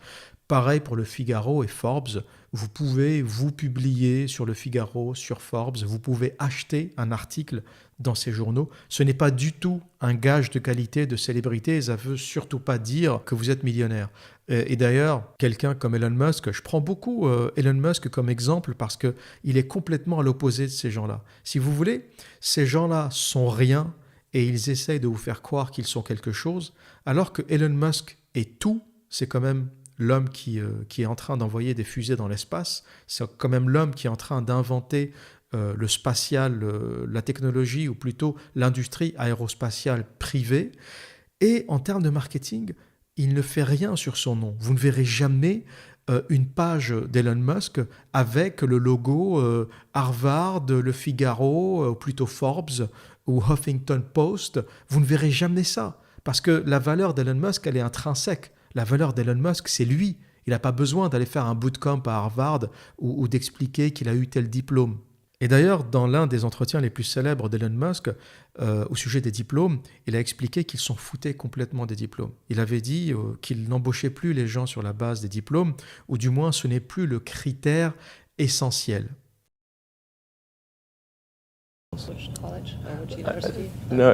A: Pareil pour le Figaro et Forbes. Vous pouvez vous publier sur le Figaro, sur Forbes. Vous pouvez acheter un article dans ces journaux. Ce n'est pas du tout un gage de qualité, de célébrité. Ça ne veut surtout pas dire que vous êtes millionnaire. Et d'ailleurs, quelqu'un comme Elon Musk, je prends beaucoup Elon Musk comme exemple parce qu'il est complètement à l'opposé de ces gens-là. Si vous voulez, ces gens-là sont rien et ils essayent de vous faire croire qu'ils sont quelque chose, alors que Elon Musk est tout. C'est quand même l'homme qui est en train d'envoyer des fusées dans l'espace. C'est quand même l'homme qui est en train d'inventer le spatial, la technologie, ou plutôt l'industrie aérospatiale privée. Et en termes de marketing, il ne fait rien sur son nom. Vous ne verrez jamais une page d'Elon Musk avec le logo Harvard, le Figaro, ou plutôt Forbes ou Huffington Post. Vous ne verrez jamais ça. Parce que la valeur d'Elon Musk, elle est intrinsèque. La valeur d'Elon Musk, c'est lui. Il n'a pas besoin d'aller faire un bootcamp à Harvard ou d'expliquer qu'il a eu tel diplôme. Et d'ailleurs, dans l'un des entretiens les plus célèbres d'Elon Musk, au sujet des diplômes, il a expliqué qu'il s'en foutait complètement des diplômes. Il avait dit qu'il n'embauchait plus les gens sur la base des diplômes, ou du moins ce n'est plus le critère essentiel.
C: College or which university?
D: No,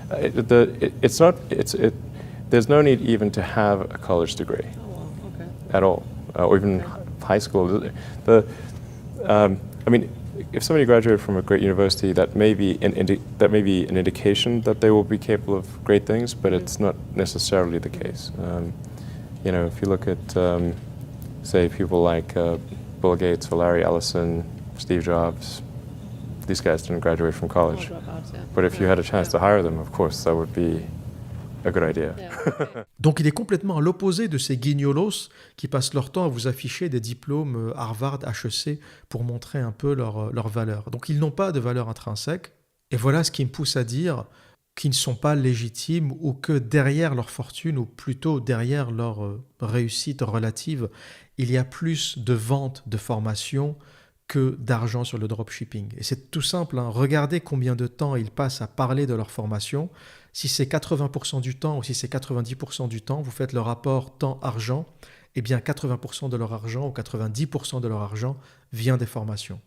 C: Where
D: it's not. There's no need even to have a college degree
C: Oh, wow, okay.
D: at all, or even high school. I mean, if somebody graduated from a great university, that may be an indication that they will be capable of great things, but it's not necessarily the case. If you look at, say, people like Bill Gates or Larry Ellison, Steve Jobs, these guys didn't graduate from college.
C: All dropouts, yeah.
D: But if you had a chance to hire them, of course, that would be a good idea.
C: Yeah, okay.
A: Donc il est complètement à l'opposé de ces guignolos qui passent leur temps à vous afficher des diplômes Harvard, HEC pour montrer un peu leur valeur. Donc ils n'ont pas de valeur intrinsèque. Et voilà ce qui me pousse à dire, qui ne sont pas légitimes ou que derrière leur fortune ou plutôt derrière leur réussite relative, il y a plus de ventes de formations que d'argent sur le dropshipping. Et c'est tout simple, hein. Regardez combien de temps ils passent à parler de leur formation. Si c'est 80% du temps ou si c'est 90% du temps, vous faites le rapport temps-argent, eh bien 80% de leur argent ou 90% de leur argent vient des formations.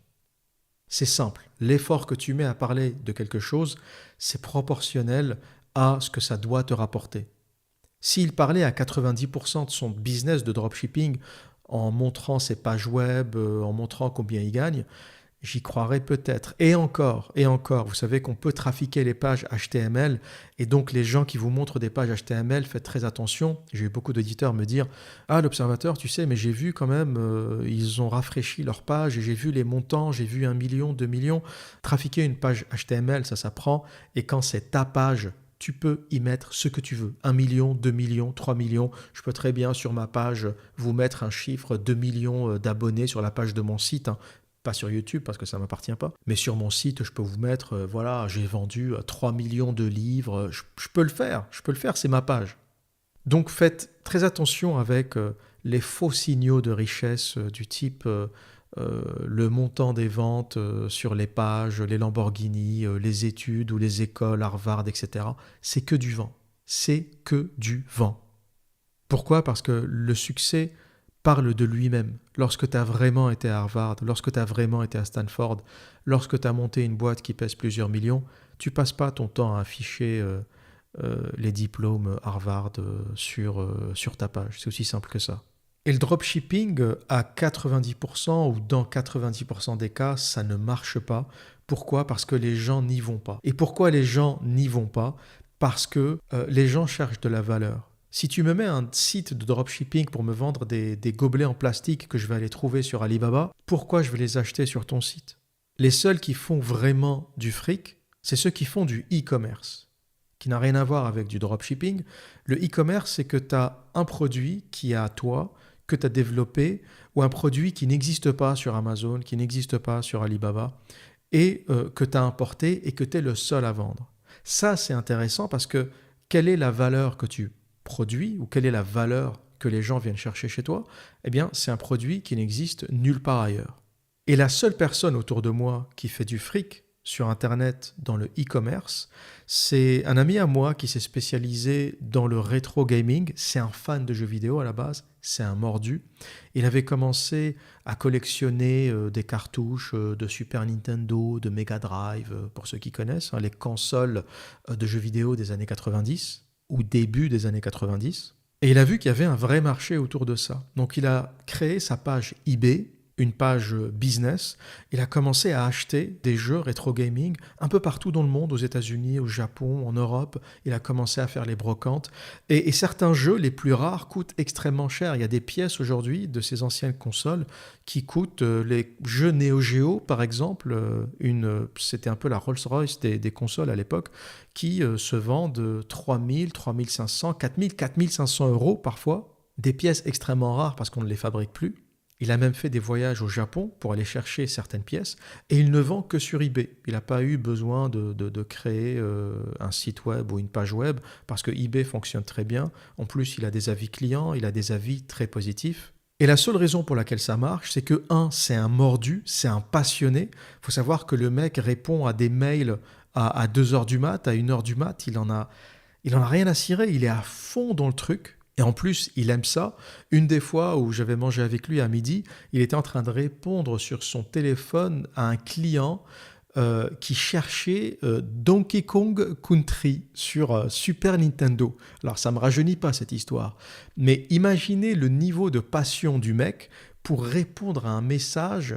A: C'est simple, l'effort que tu mets à parler de quelque chose, c'est proportionnel à ce que ça doit te rapporter. S'il parlait à 90% de son business de dropshipping en montrant ses pages web, en montrant combien il gagne, j'y croirais peut-être. Et encore, vous savez qu'on peut trafiquer les pages HTML et donc les gens qui vous montrent des pages HTML, faites très attention. J'ai eu beaucoup d'éditeurs me dire « Ah, l'Observateur, tu sais, mais j'ai vu quand même, ils ont rafraîchi leur page et j'ai vu les montants, j'ai vu 1 million, 2 millions. » Trafiquer une page HTML, ça s'apprend et quand c'est ta page, tu peux y mettre ce que tu veux. 1 million, 2 millions, 3 millions. Je peux très bien sur ma page vous mettre un chiffre 2 millions d'abonnés sur la page de mon site, hein. Pas sur YouTube parce que ça ne m'appartient pas, mais sur mon site, je peux vous mettre, voilà, j'ai vendu 3 millions de livres, je peux le faire, c'est ma page. Donc faites très attention avec les faux signaux de richesse du type le montant des ventes sur les pages, les Lamborghini, les études ou les écoles, Harvard, etc. C'est que du vent. C'est que du vent. Pourquoi ? Parce que le succès parle de lui-même. Lorsque tu as vraiment été à Harvard, lorsque tu as vraiment été à Stanford, lorsque tu as monté une boîte qui pèse plusieurs millions, tu passes pas ton temps à afficher les diplômes Harvard sur ta page. C'est aussi simple que ça. Et le dropshipping, à 90% ou dans 90% des cas, ça ne marche pas. Pourquoi ? Parce que les gens n'y vont pas. Et pourquoi les gens n'y vont pas ? Parce que les gens cherchent de la valeur. Si tu me mets un site de dropshipping pour me vendre des gobelets en plastique que je vais aller trouver sur Alibaba, pourquoi je vais les acheter sur ton site ? Les seuls qui font vraiment du fric, c'est ceux qui font du e-commerce, qui n'a rien à voir avec du dropshipping. Le e-commerce, c'est que tu as un produit qui est à toi, que tu as développé, ou un produit qui n'existe pas sur Amazon, qui n'existe pas sur Alibaba, et que tu as importé et que tu es le seul à vendre. Ça, c'est intéressant parce que quelle est la valeur que tu produit ou quelle est la valeur que les gens viennent chercher chez toi, eh bien, c'est un produit qui n'existe nulle part ailleurs. Et la seule personne autour de moi qui fait du fric sur Internet dans le e-commerce, c'est un ami à moi qui s'est spécialisé dans le rétro gaming. C'est un fan de jeux vidéo à la base, c'est un mordu. Il avait commencé à collectionner des cartouches de Super Nintendo, de Mega Drive, pour ceux qui connaissent, hein, les consoles de jeux vidéo des années 90. Ou début des années 90. Et il a vu qu'il y avait un vrai marché autour de ça. Donc il a créé sa page eBay, une page business. Il a commencé à acheter des jeux rétro gaming un peu partout dans le monde, aux États-Unis, au Japon, en Europe. Il a commencé à faire les brocantes. Et certains jeux, les plus rares, coûtent extrêmement cher. Il y a des pièces aujourd'hui de ces anciennes consoles qui coûtent, les jeux Neo Geo, par exemple, c'était un peu la Rolls-Royce des consoles à l'époque, qui se vendent 3 000, 3 500, 4 000, 4 500 euros parfois. Des pièces extrêmement rares parce qu'on ne les fabrique plus. Il a même fait des voyages au Japon pour aller chercher certaines pièces et il ne vend que sur eBay. Il n'a pas eu besoin de créer un site web ou une page web parce que eBay fonctionne très bien. En plus, il a des avis clients, il a des avis très positifs. Et la seule raison pour laquelle ça marche, c'est que, c'est un mordu, c'est un passionné. Il faut savoir que le mec répond à des mails à 2h du mat, à 1h du mat. Il en a rien à cirer, il est à fond dans le truc. Et en plus, il aime ça. Une des fois où j'avais mangé avec lui à midi, il était en train de répondre sur son téléphone à un client qui cherchait Donkey Kong Country sur Super Nintendo. Alors, ça ne me rajeunit pas cette histoire. Mais imaginez le niveau de passion du mec pour répondre à un message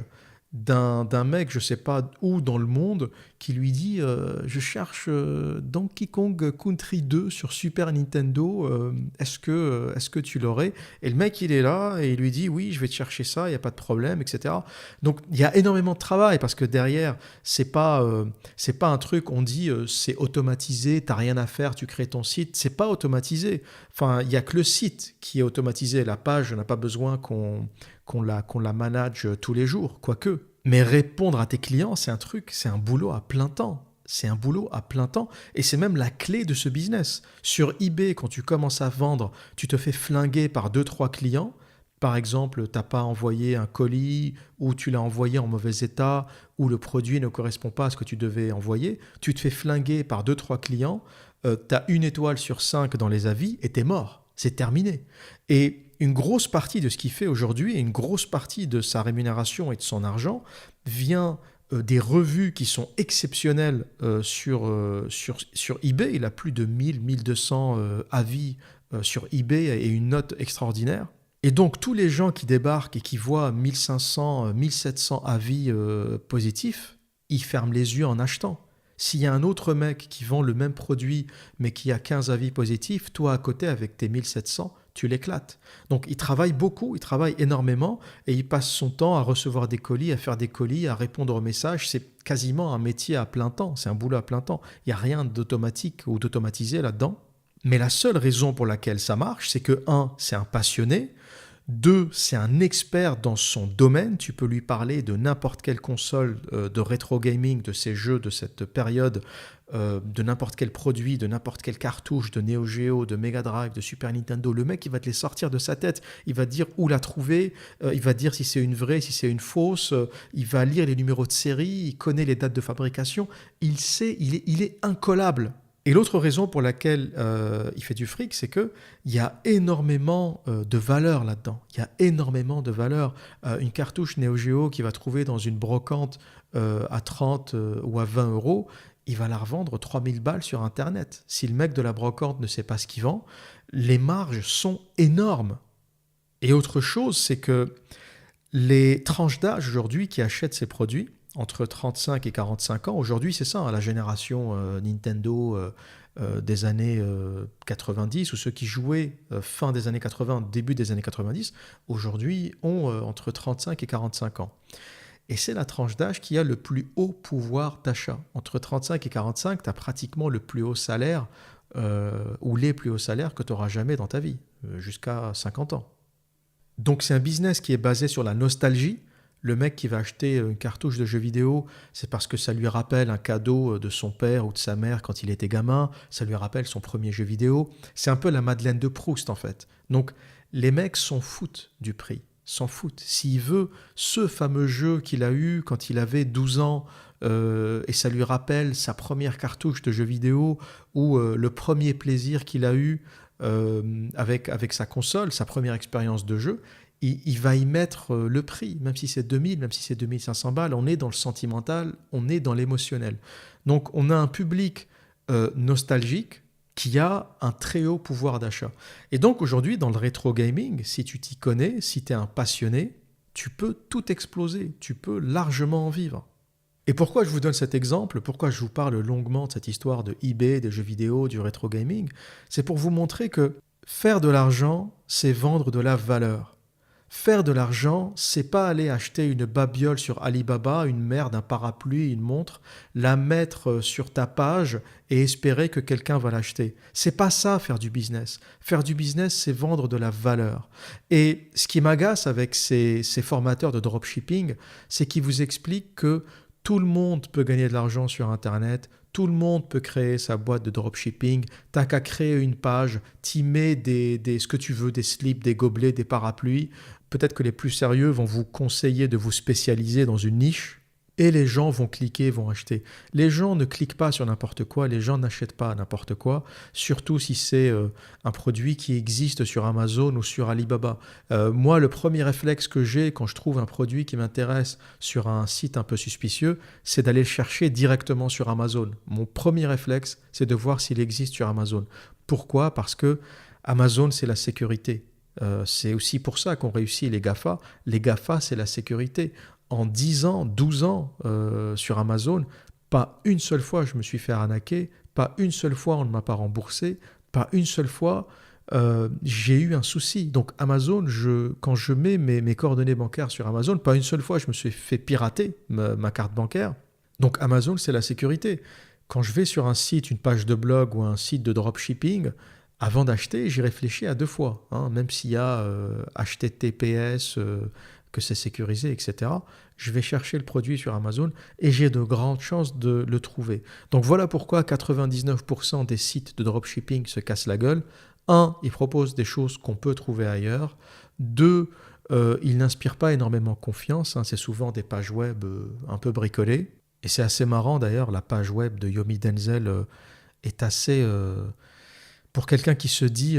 A: d'un mec, je ne sais pas où dans le monde, qui lui dit je cherche Donkey Kong Country 2 sur Super Nintendo, est-ce que tu l'aurais ? Et le mec, il est là et il lui dit oui, je vais te chercher ça, il n'y a pas de problème, etc. Donc, il y a énormément de travail parce que derrière, c'est pas un truc, on dit c'est automatisé, tu n'as rien à faire, tu crées ton site. C'est pas automatisé. Enfin, il n'y a que le site qui est automatisé. La page n'a pas besoin qu'on la manage tous les jours, quoique. Mais répondre à tes clients, c'est un boulot à plein temps. C'est un boulot à plein temps et c'est même la clé de ce business. Sur eBay, quand tu commences à vendre, tu te fais flinguer par 2-3 clients. Par exemple, tu n'as pas envoyé un colis ou tu l'as envoyé en mauvais état ou le produit ne correspond pas à ce que tu devais envoyer. Tu te fais flinguer par 2-3 clients, tu as 1 étoile sur 5 dans les avis et tu es mort. C'est terminé. Et une grosse partie de ce qu'il fait aujourd'hui et une grosse partie de sa rémunération et de son argent vient des revues qui sont exceptionnelles sur eBay. Il a plus de 1000-1200 avis sur eBay et une note extraordinaire. Et donc, tous les gens qui débarquent et qui voient 1500, 1700 avis positifs, ils ferment les yeux en achetant. S'il y a un autre mec qui vend le même produit, mais qui a 15 avis positifs, toi à côté, avec tes 1700, tu l'éclates. Donc, il travaille beaucoup, il travaille énormément, et il passe son temps à recevoir des colis, à faire des colis, à répondre aux messages. C'est quasiment un métier à plein temps, c'est un boulot à plein temps. Il n'y a rien d'automatique ou d'automatisé là-dedans. Mais la seule raison pour laquelle ça marche, c'est que 1, c'est un passionné, 2, c'est un expert dans son domaine. Tu peux lui parler de n'importe quelle console de rétro gaming, de ces jeux de cette période, de n'importe quel produit, de n'importe quelle cartouche, de Neo Geo, de Mega Drive, de Super Nintendo. Le mec, il va te les sortir de sa tête. Il va te dire où la trouver, il va te dire si c'est une vraie, si c'est une fausse, il va lire les numéros de série, il connaît les dates de fabrication. Il sait, il est incollable. Et l'autre raison pour laquelle il fait du fric, c'est qu'il y a énormément de valeur là-dedans. Il y a énormément de valeur. Une cartouche Neo Geo qu'il va trouver dans une brocante à 30 ou à 20 euros, il va la revendre 3000 balles sur Internet. Si le mec de la brocante ne sait pas ce qu'il vend, les marges sont énormes. Et autre chose, c'est que les tranches d'âge aujourd'hui qui achètent ces produits, entre 35 et 45 ans. Aujourd'hui, c'est ça, hein, la génération Nintendo des années 90, ou ceux qui jouaient fin des années 80, début des années 90, aujourd'hui ont entre 35 et 45 ans. Et c'est la tranche d'âge qui a le plus haut pouvoir d'achat. Entre 35 et 45, tu as pratiquement le plus haut salaire ou les plus hauts salaires que tu auras jamais dans ta vie, jusqu'à 50 ans. Donc c'est un business qui est basé sur la nostalgie. Le mec qui va acheter une cartouche de jeu vidéo, c'est parce que ça lui rappelle un cadeau de son père ou de sa mère quand il était gamin, ça lui rappelle son premier jeu vidéo. C'est un peu la Madeleine de Proust en fait. Donc les mecs s'en foutent du prix, s'en foutent. S'il veut ce fameux jeu qu'il a eu quand il avait 12 ans et ça lui rappelle sa première cartouche de jeu vidéo ou le premier plaisir qu'il a eu avec sa console, sa première expérience de jeu, il va y mettre le prix, même si c'est 2000, même si c'est 2500 balles, on est dans le sentimental, on est dans l'émotionnel. Donc on a un public nostalgique qui a un très haut pouvoir d'achat. Et donc aujourd'hui, dans le rétro gaming, si tu t'y connais, si tu es un passionné, tu peux tout exploser, tu peux largement en vivre. Et pourquoi je vous donne cet exemple, pourquoi je vous parle longuement de cette histoire de eBay, des jeux vidéo, du rétro gaming, c'est pour vous montrer que faire de l'argent, c'est vendre de la valeur. Faire de l'argent, c'est pas aller acheter une babiole sur Alibaba, une merde, un parapluie, une montre, la mettre sur ta page et espérer que quelqu'un va l'acheter. C'est pas ça, faire du business. Faire du business, c'est vendre de la valeur. Et ce qui m'agace avec ces formateurs de dropshipping, c'est qu'ils vous expliquent que tout le monde peut gagner de l'argent sur Internet, tout le monde peut créer sa boîte de dropshipping, t'as qu'à créer une page, t'y mets ce que tu veux, des slips, des gobelets, des parapluies. Peut-être que les plus sérieux vont vous conseiller de vous spécialiser dans une niche et les gens vont cliquer, vont acheter. Les gens ne cliquent pas sur n'importe quoi, les gens n'achètent pas n'importe quoi, surtout si c'est un produit qui existe sur Amazon ou sur Alibaba. Moi, le premier réflexe que j'ai quand je trouve un produit qui m'intéresse sur un site un peu suspicieux, c'est d'aller le chercher directement sur Amazon. Mon premier réflexe, c'est de voir s'il existe sur Amazon. Pourquoi ? Parce que Amazon, c'est la sécurité. C'est aussi pour ça qu'ont réussi les GAFA. Les GAFA, c'est la sécurité. En 10 ans, 12 ans sur Amazon, pas une seule fois je me suis fait arnaquer, pas une seule fois on ne m'a pas remboursé, pas une seule fois j'ai eu un souci. Donc Amazon, quand je mets mes coordonnées bancaires sur Amazon, pas une seule fois je me suis fait pirater ma carte bancaire. Donc Amazon, c'est la sécurité. Quand je vais sur un site, une page de blog ou un site de dropshipping, avant d'acheter, j'y réfléchis à 2 fois. Même s'il y a HTTPS, que c'est sécurisé, etc., je vais chercher le produit sur Amazon et j'ai de grandes chances de le trouver. Donc voilà pourquoi 99% des sites de dropshipping se cassent la gueule. 1, ils proposent des choses qu'on peut trouver ailleurs. 2, ils n'inspirent pas énormément confiance. C'est souvent des pages web un peu bricolées. Et c'est assez marrant d'ailleurs, la page web de Yomi Denzel est assez... pour quelqu'un qui se dit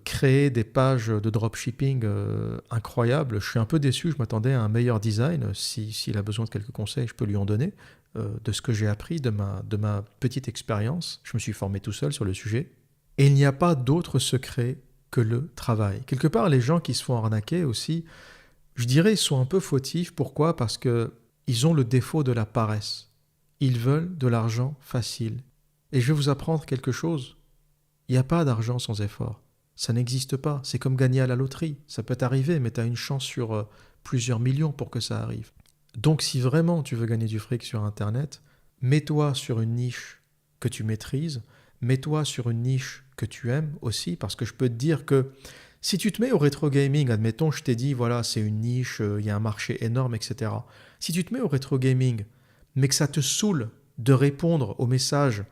A: créer des pages de dropshipping incroyables, je suis un peu déçu, je m'attendais à un meilleur design. S'il a besoin de quelques conseils, je peux lui en donner, de ce que j'ai appris, de ma petite expérience. Je me suis formé tout seul sur le sujet. Et il n'y a pas d'autre secret que le travail. Quelque part, les gens qui se font arnaquer aussi, je dirais, ils sont un peu fautifs. Pourquoi ? Parce qu'ils ont le défaut de la paresse. Ils veulent de l'argent facile. Et je vais vous apprendre quelque chose. Il n'y a pas d'argent sans effort. Ça n'existe pas. C'est comme gagner à la loterie. Ça peut t'arriver, mais tu as une chance sur plusieurs millions pour que ça arrive. Donc si vraiment tu veux gagner du fric sur Internet, mets-toi sur une niche que tu maîtrises, mets-toi sur une niche que tu aimes aussi, parce que je peux te dire que si tu te mets au rétro gaming, admettons, je t'ai dit, voilà, c'est une niche, il y a un marché énorme, etc. Si tu te mets au rétro gaming, mais que ça te saoule de répondre aux messages,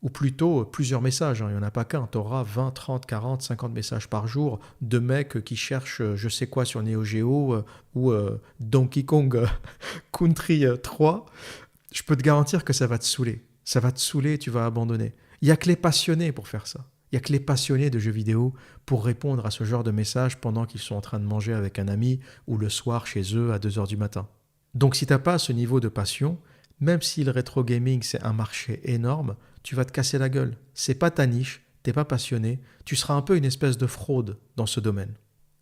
A: ou plutôt plusieurs messages, il n'y en a pas qu'un, tu auras 20, 30, 40, 50 messages par jour de mecs qui cherchent je sais quoi sur Neo Geo ou Donkey Kong Country 3, je peux te garantir que ça va te saouler. Ça va te saouler, tu vas abandonner. Il n'y a que les passionnés pour faire ça. Il n'y a que les passionnés de jeux vidéo pour répondre à ce genre de messages pendant qu'ils sont en train de manger avec un ami ou le soir chez eux à 2h du matin. Donc si tu n'as pas ce niveau de passion, même si le rétro gaming c'est un marché énorme, tu vas te casser la gueule. C'est pas ta niche, t'es pas passionné, tu seras un peu une espèce de fraude dans ce domaine.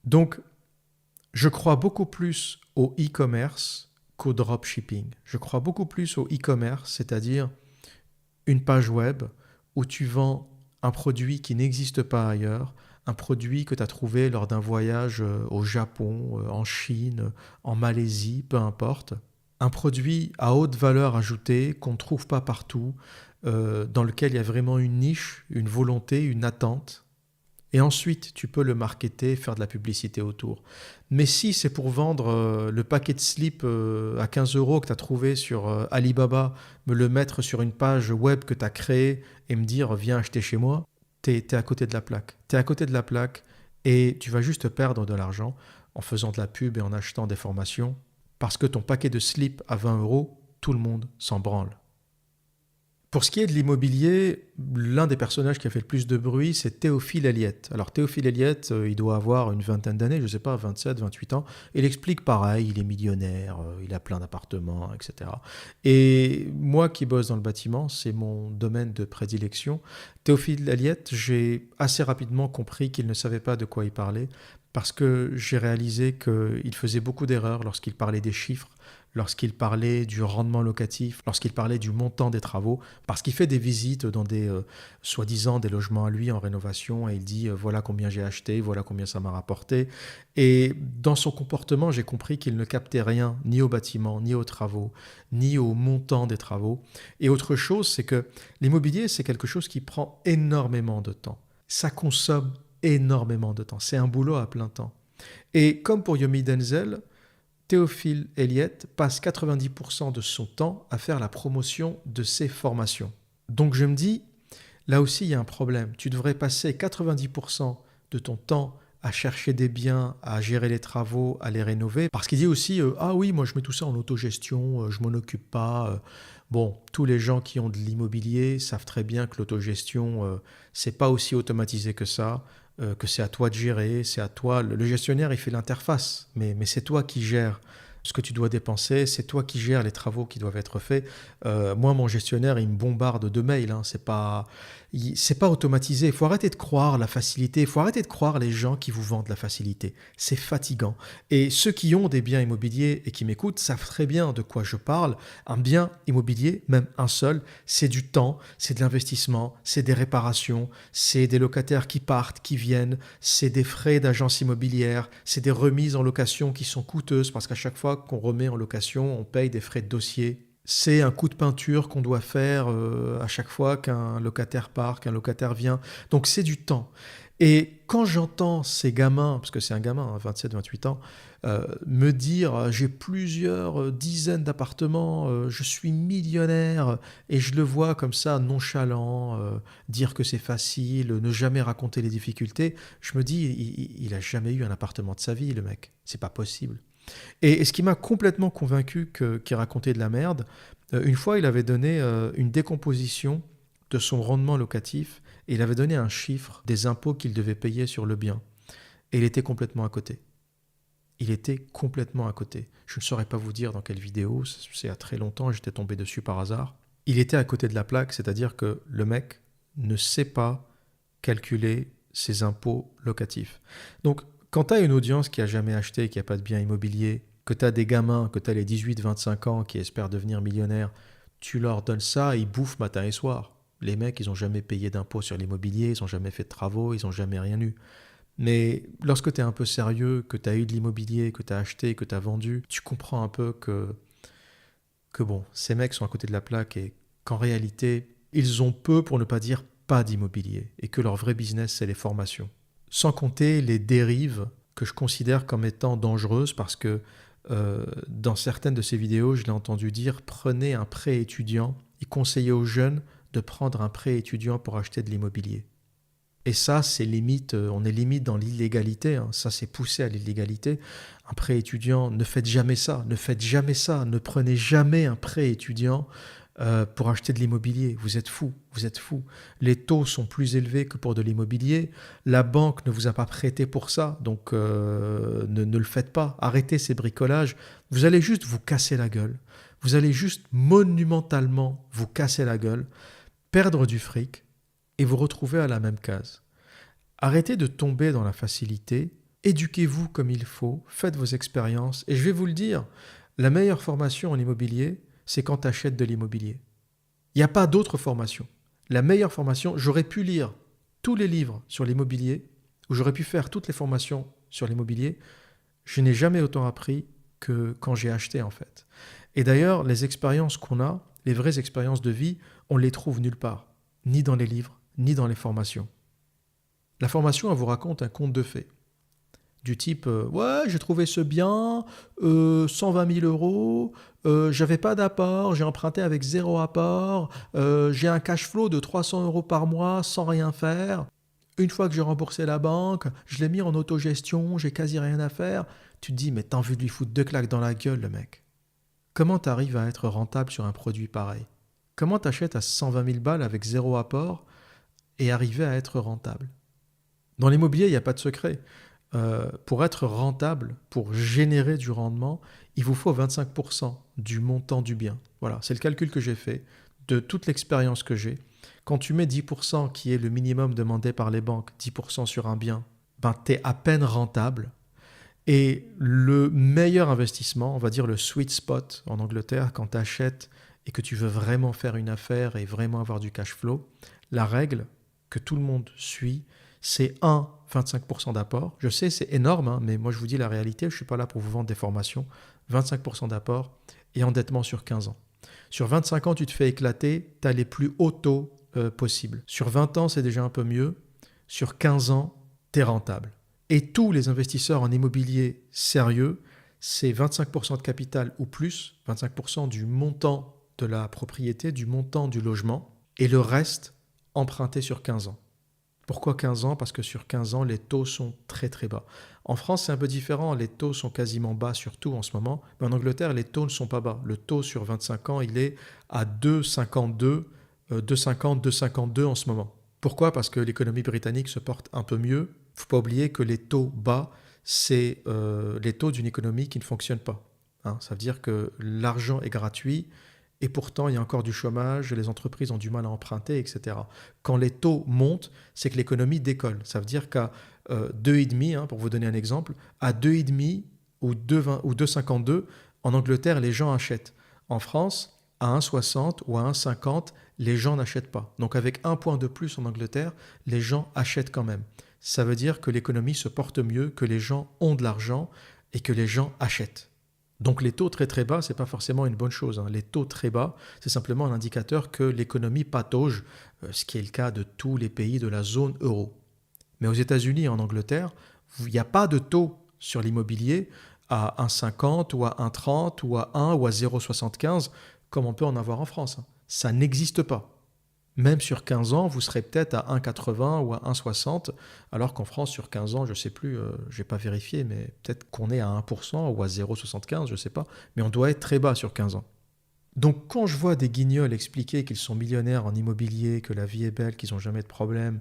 A: Donc, je crois beaucoup plus au e-commerce qu'au dropshipping. Je crois beaucoup plus au e-commerce, c'est-à-dire une page web où tu vends un produit qui n'existe pas ailleurs, un produit que tu as trouvé lors d'un voyage au Japon, en Chine, en Malaisie, peu importe. Un produit à haute valeur ajoutée qu'on ne trouve pas partout, dans lequel il y a vraiment une niche, une volonté, une attente. Et ensuite, tu peux le marketer, faire de la publicité autour. Mais si c'est pour vendre le paquet de slip à 15 € que tu as trouvé sur Alibaba, me le mettre sur une page web que tu as créée et me dire « viens acheter chez moi », t'es à côté de la plaque. T'es à côté de la plaque et tu vas juste perdre de l'argent en faisant de la pub et en achetant des formations parce que ton paquet de slip à 20 €, tout le monde s'en branle. Pour ce qui est de l'immobilier, l'un des personnages qui a fait le plus de bruit, c'est Théophile Elliott. Alors Théophile Elliott, il doit avoir une vingtaine d'années, je ne sais pas, 27, 28 ans. Il explique pareil, il est millionnaire, il a plein d'appartements, etc. Et moi qui bosse dans le bâtiment, c'est mon domaine de prédilection. Théophile Elliott, j'ai assez rapidement compris qu'il ne savait pas de quoi il parlait, parce que j'ai réalisé qu'il faisait beaucoup d'erreurs lorsqu'il parlait des chiffres, lorsqu'il parlait du rendement locatif, lorsqu'il parlait du montant des travaux, parce qu'il fait des visites dans des, soi-disant, des logements à lui en rénovation, et il dit voilà combien j'ai acheté, voilà combien ça m'a rapporté. Et dans son comportement, j'ai compris qu'il ne captait rien, ni au bâtiment, ni aux travaux, ni au montant des travaux. Et autre chose, c'est que l'immobilier, c'est quelque chose qui prend énormément de temps. Ça consomme énormément de temps. C'est un boulot à plein temps. Et comme pour Yomi Denzel, Théophile Elliott passe 90% de son temps à faire la promotion de ses formations. Donc je me dis, là aussi il y a un problème. Tu devrais passer 90% de ton temps à chercher des biens, à gérer les travaux, à les rénover. Parce qu'il dit aussi, ah oui, moi je mets tout ça en autogestion, je m'en occupe pas. Bon, tous les gens qui ont de l'immobilier savent très bien que l'autogestion, c'est pas aussi automatisé que ça. Que c'est à toi de gérer, c'est à toi. Le gestionnaire, il fait l'interface, mais c'est toi qui gères ce que tu dois dépenser, c'est toi qui gères les travaux qui doivent être faits. Moi, mon gestionnaire, il me bombarde de mails. C'est pas automatisé. Il faut arrêter de croire la facilité. Il faut arrêter de croire les gens qui vous vendent la facilité. C'est fatigant. Et ceux qui ont des biens immobiliers et qui m'écoutent savent très bien de quoi je parle. Un bien immobilier, même un seul, c'est du temps, c'est de l'investissement, c'est des réparations, c'est des locataires qui partent, qui viennent, c'est des frais d'agence immobilière, c'est des remises en location qui sont coûteuses parce qu'à chaque fois qu'on remet en location, on paye des frais de dossier. C'est un coup de peinture qu'on doit faire à chaque fois qu'un locataire part, qu'un locataire vient. Donc c'est du temps. Et quand j'entends ces gamins, parce que c'est un gamin, 27-28 ans, me dire j'ai plusieurs dizaines d'appartements, je suis millionnaire, et je le vois comme ça nonchalant, dire que c'est facile, ne jamais raconter les difficultés, je me dis il a jamais eu un appartement de sa vie, le mec. C'est pas possible. Et ce qui m'a complètement convaincu qu'il racontait de la merde, une fois il avait donné une décomposition de son rendement locatif et il avait donné un chiffre des impôts qu'il devait payer sur le bien. Et il était complètement à côté. Il était complètement à côté. Je ne saurais pas vous dire dans quelle vidéo, c'est il y a très longtemps, j'étais tombé dessus par hasard. Il était à côté de la plaque, c'est-à-dire que le mec ne sait pas calculer ses impôts locatifs. Donc, quand tu as une audience qui a jamais acheté, qui n'a pas de bien immobilier, que tu as des gamins, que tu as les 18-25 ans qui espèrent devenir millionnaires, tu leur donnes ça, ils bouffent matin et soir. Les mecs, ils n'ont jamais payé d'impôts sur l'immobilier, ils n'ont jamais fait de travaux, ils n'ont jamais rien eu. Mais lorsque tu es un peu sérieux, que tu as eu de l'immobilier, que tu as acheté, que tu as vendu, tu comprends un peu que bon, ces mecs sont à côté de la plaque et qu'en réalité, ils ont peu, pour ne pas dire pas d'immobilier, et que leur vrai business, c'est les formations. Sans compter les dérives que je considère comme étant dangereuses parce que dans certaines de ces vidéos, je l'ai entendu dire prenez un prêt étudiant et conseillez aux jeunes de prendre un prêt étudiant pour acheter de l'immobilier. Et ça, c'est limite, on est limite dans l'illégalité, hein. Ça, c'est poussé à l'illégalité. Un prêt étudiant, ne faites jamais ça, ne faites jamais ça, ne prenez jamais un prêt étudiant pour acheter de l'immobilier. Vous êtes fous, vous êtes fous. Les taux sont plus élevés que pour de l'immobilier. La banque ne vous a pas prêté pour ça, donc ne le faites pas. Arrêtez ces bricolages. Vous allez juste vous casser la gueule. Vous allez juste monumentalement vous casser la gueule, perdre du fric et vous retrouver à la même case. Arrêtez de tomber dans la facilité. Éduquez-vous comme il faut. Faites vos expériences. Et je vais vous le dire, la meilleure formation en immobilier, c'est quand tu achètes de l'immobilier. Il n'y a pas d'autre formation. La meilleure formation, j'aurais pu lire tous les livres sur l'immobilier, ou j'aurais pu faire toutes les formations sur l'immobilier. Je n'ai jamais autant appris que quand j'ai acheté, en fait. Et d'ailleurs, les expériences qu'on a, les vraies expériences de vie, on les trouve nulle part. Ni dans les livres, ni dans les formations. La formation, elle vous raconte un conte de fées. Du type, ouais, j'ai trouvé ce bien, 120 000 euros, j'avais pas d'apport, j'ai emprunté avec 0 apport, j'ai un cash flow de 300 euros par mois sans rien faire. Une fois que j'ai remboursé la banque, je l'ai mis en autogestion, j'ai quasi rien à faire. Tu te dis, mais t'as envie de lui foutre 2 claques dans la gueule, le mec. Comment t'arrives à être rentable sur un produit pareil? Comment t'achètes à 120 000 balles avec 0 apport et arriver à être rentable? Dans l'immobilier, il n'y a pas de secret. Pour être rentable, pour générer du rendement, il vous faut 25% du montant du bien. Voilà, c'est le calcul que j'ai fait de toute l'expérience que j'ai. Quand tu mets 10% qui est le minimum demandé par les banques, 10% sur un bien, ben tu es à peine rentable. Et le meilleur investissement, on va dire le sweet spot en Angleterre, quand tu achètes et que tu veux vraiment faire une affaire et vraiment avoir du cash flow, la règle que tout le monde suit, c'est 25% d'apport. Je sais, c'est énorme, hein, mais moi je vous dis la réalité, je ne suis pas là pour vous vendre des formations. 25% d'apport et endettement sur 15 ans. Sur 25 ans, tu te fais éclater, tu as les plus hauts taux possibles. Sur 20 ans, c'est déjà un peu mieux. Sur 15 ans, tu es rentable. Et tous les investisseurs en immobilier sérieux, c'est 25% de capital ou plus, 25% du montant de la propriété, du montant du logement, et le reste emprunté sur 15 ans. Pourquoi 15 ans? Parce que sur 15 ans, les taux sont très très bas. En France, c'est un peu différent. Les taux sont quasiment bas, surtout en ce moment. Mais en Angleterre, les taux ne sont pas bas. Le taux sur 25 ans, il est à 2,52, 2,50, 2,52 en ce moment. Pourquoi? Parce que l'économie britannique se porte un peu mieux. Il ne faut pas oublier que les taux bas, c'est les taux d'une économie qui ne fonctionne pas. Hein, ça veut dire que l'argent est gratuit. Et pourtant, il y a encore du chômage, les entreprises ont du mal à emprunter, etc. Quand les taux montent, c'est que l'économie décolle. Ça veut dire qu'à 2,5, hein, pour vous donner un exemple, à 2,5 ou 2,52, en Angleterre, les gens achètent. En France, à 1,60 ou à 1,50, les gens n'achètent pas. Donc avec un point de plus en Angleterre, les gens achètent quand même. Ça veut dire que l'économie se porte mieux, que les gens ont de l'argent et que les gens achètent. Donc les taux très très bas, ce n'est pas forcément une bonne chose, hein. Les taux très bas, c'est simplement un indicateur que l'économie patauge, ce qui est le cas de tous les pays de la zone euro. Mais aux États-Unis et en Angleterre, il n'y a pas de taux sur l'immobilier à 1,50 ou à 1,30 ou à 1 ou à 0,75 comme on peut en avoir en France, hein. Ça n'existe pas. Même sur 15 ans, vous serez peut-être à 1,80 ou à 1,60, alors qu'en France, sur 15 ans, je ne sais plus, je n'ai pas vérifié, mais peut-être qu'on est à 1% ou à 0,75, je ne sais pas, mais on doit être très bas sur 15 ans. Donc quand je vois des guignols expliquer qu'ils sont millionnaires en immobilier, que la vie est belle, qu'ils n'ont jamais de problème,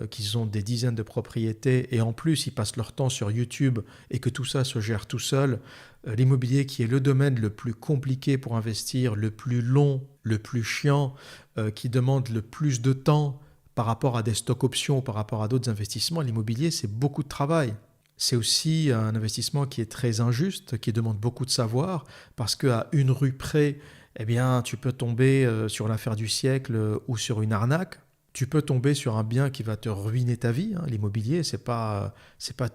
A: qu'ils ont des dizaines de propriétés, et en plus ils passent leur temps sur YouTube et que tout ça se gère tout seul, l'immobilier qui est le domaine le plus compliqué pour investir, le plus long, le plus chiant, qui demande le plus de temps par rapport à des stocks options, par rapport à d'autres investissements, l'immobilier c'est beaucoup de travail. C'est aussi un investissement qui est très injuste, qui demande beaucoup de savoir, parce qu'à une rue près, eh bien, tu peux tomber sur l'affaire du siècle ou sur une arnaque. Tu peux tomber sur un bien qui va te ruiner ta vie, hein. L'immobilier, c'est pas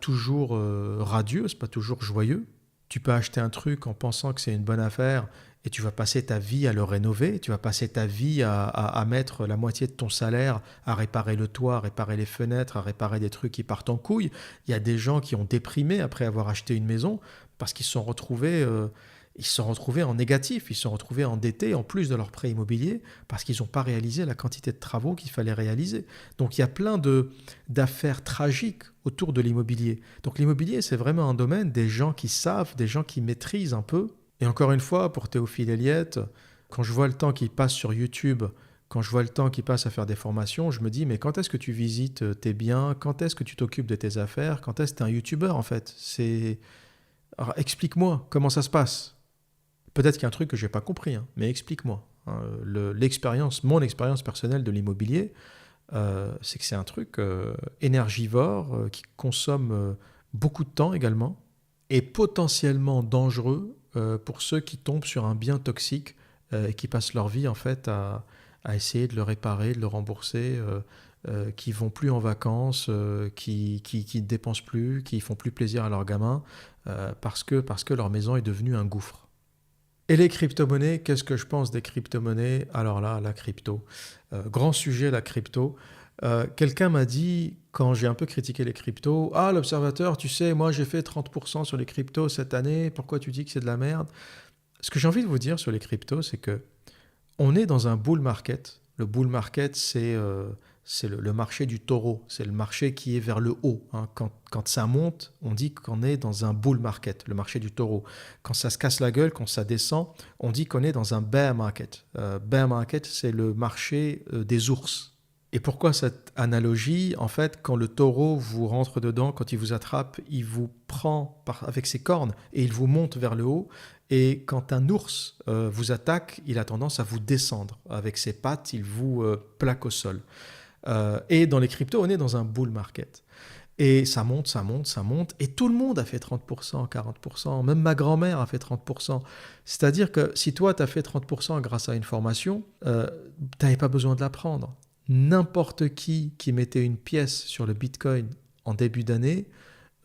A: toujours radieux, c'est pas toujours joyeux. Tu peux acheter un truc en pensant que c'est une bonne affaire et tu vas passer ta vie à le rénover, tu vas passer ta vie à mettre la moitié de ton salaire à réparer le toit, à réparer les fenêtres, à réparer des trucs qui partent en couille. Il y a des gens qui ont déprimé après avoir acheté une maison parce qu'ils se sont retrouvés en négatif, ils se sont retrouvés endettés en plus de leur prêt immobilier parce qu'ils n'ont pas réalisé la quantité de travaux qu'il fallait réaliser. Donc il y a plein d'affaires tragiques autour de l'immobilier. Donc l'immobilier, c'est vraiment un domaine des gens qui savent, des gens qui maîtrisent un peu. Et encore une fois, pour Théophile Elliott, quand je vois le temps qu'il passe sur YouTube, quand je vois le temps qu'il passe à faire des formations, je me dis, mais quand est-ce que tu visites tes biens? Quand est-ce que tu t'occupes de tes affaires? Quand est-ce que tu es un YouTuber en fait? Alors, explique-moi comment ça se passe. Peut-être qu'il y a un truc que je n'ai pas compris, hein, mais explique-moi. Mon expérience personnelle de l'immobilier, c'est que c'est un truc énergivore qui consomme beaucoup de temps également et potentiellement dangereux pour ceux qui tombent sur un bien toxique et qui passent leur vie en fait à essayer de le réparer, de le rembourser, qui vont plus en vacances, qui ne dépensent plus, qui font plus plaisir à leurs gamins parce que leur maison est devenue un gouffre. Et les crypto-monnaies, qu'est-ce que je pense des crypto-monnaies? Alors là, la crypto. Grand sujet, la crypto. Quelqu'un m'a dit, quand j'ai un peu critiqué les cryptos, « Ah, l'observateur, tu sais, moi j'ai fait 30% sur les cryptos cette année, pourquoi tu dis que c'est de la merde ?» Ce que j'ai envie de vous dire sur les cryptos, c'est que on est dans un bull market. Le bull market, c'est le marché du taureau, c'est le marché qui est vers le haut, hein. Quand ça monte, on dit qu'on est dans un bull market, le marché du taureau. Quand ça se casse la gueule, quand ça descend, on dit qu'on est dans un bear market. Bear market, c'est le marché des ours. Et pourquoi cette analogie? En fait, quand le taureau vous rentre dedans, quand il vous attrape, il vous prend avec ses cornes et il vous monte vers le haut. Et quand un ours vous attaque, il a tendance à vous descendre. Avec ses pattes, il vous plaque au sol. Et dans les cryptos, on est dans un bull market. Et ça monte, ça monte, ça monte. Et tout le monde a fait 30%, 40%. Même ma grand-mère a fait 30%. C'est-à-dire que si toi, tu as fait 30% grâce à une formation, tu n'avais pas besoin de l'apprendre. N'importe qui mettait une pièce sur le Bitcoin en début d'année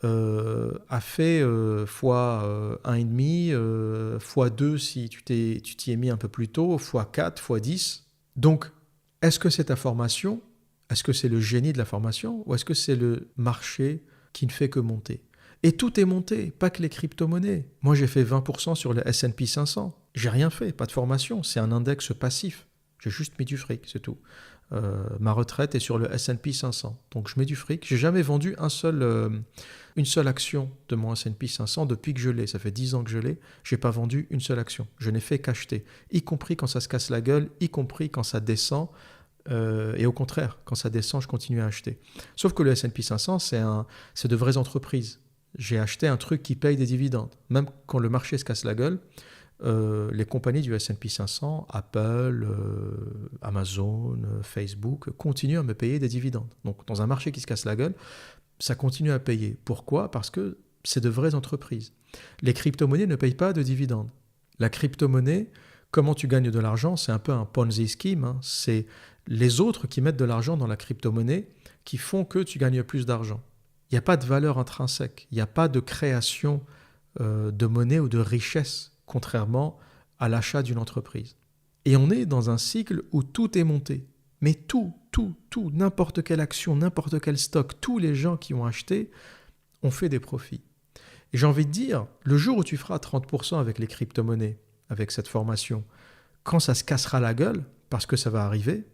A: a fait fois 1,5, fois 2 si tu t'y es mis un peu plus tôt, fois 4, fois 10. Donc, est-ce que c'est ta formation? Est-ce que c'est le génie de la formation? Ou est-ce que c'est le marché qui ne fait que monter? Et tout est monté, pas que les crypto-monnaies. Moi, j'ai fait 20% sur le S&P 500. J'ai rien fait, pas de formation. C'est un index passif. J'ai juste mis du fric, c'est tout. Ma retraite est sur le S&P 500. Donc, je mets du fric. J'ai jamais vendu une seule action de mon S&P 500 depuis que je l'ai. Ça fait 10 ans que je l'ai. Je n'ai pas vendu une seule action. Je n'ai fait qu'acheter, y compris quand ça se casse la gueule, y compris quand ça descend. Et au contraire, quand ça descend, je continue à acheter. Sauf que le S&P 500, c'est de vraies entreprises. J'ai acheté un truc qui paye des dividendes. Même quand le marché se casse la gueule, les compagnies du S&P 500, Apple, Amazon, Facebook, continuent à me payer des dividendes. Donc, dans un marché qui se casse la gueule, ça continue à payer. Pourquoi? Parce que c'est de vraies entreprises. Les crypto-monnaies ne payent pas de dividendes. La crypto-monnaie, comment tu gagnes de l'argent? C'est un peu un Ponzi scheme, hein. C'est les autres qui mettent de l'argent dans la crypto-monnaie qui font que tu gagnes plus d'argent. Il n'y a pas de valeur intrinsèque, il n'y a pas de création de monnaie ou de richesse, contrairement à l'achat d'une entreprise. Et on est dans un cycle où tout est monté. Mais tout, n'importe quelle action, n'importe quel stock, tous les gens qui ont acheté ont fait des profits. Et j'ai envie de dire, le jour où tu feras 30% avec les crypto-monnaies, avec cette formation, quand ça se cassera la gueule, parce que ça va arriver,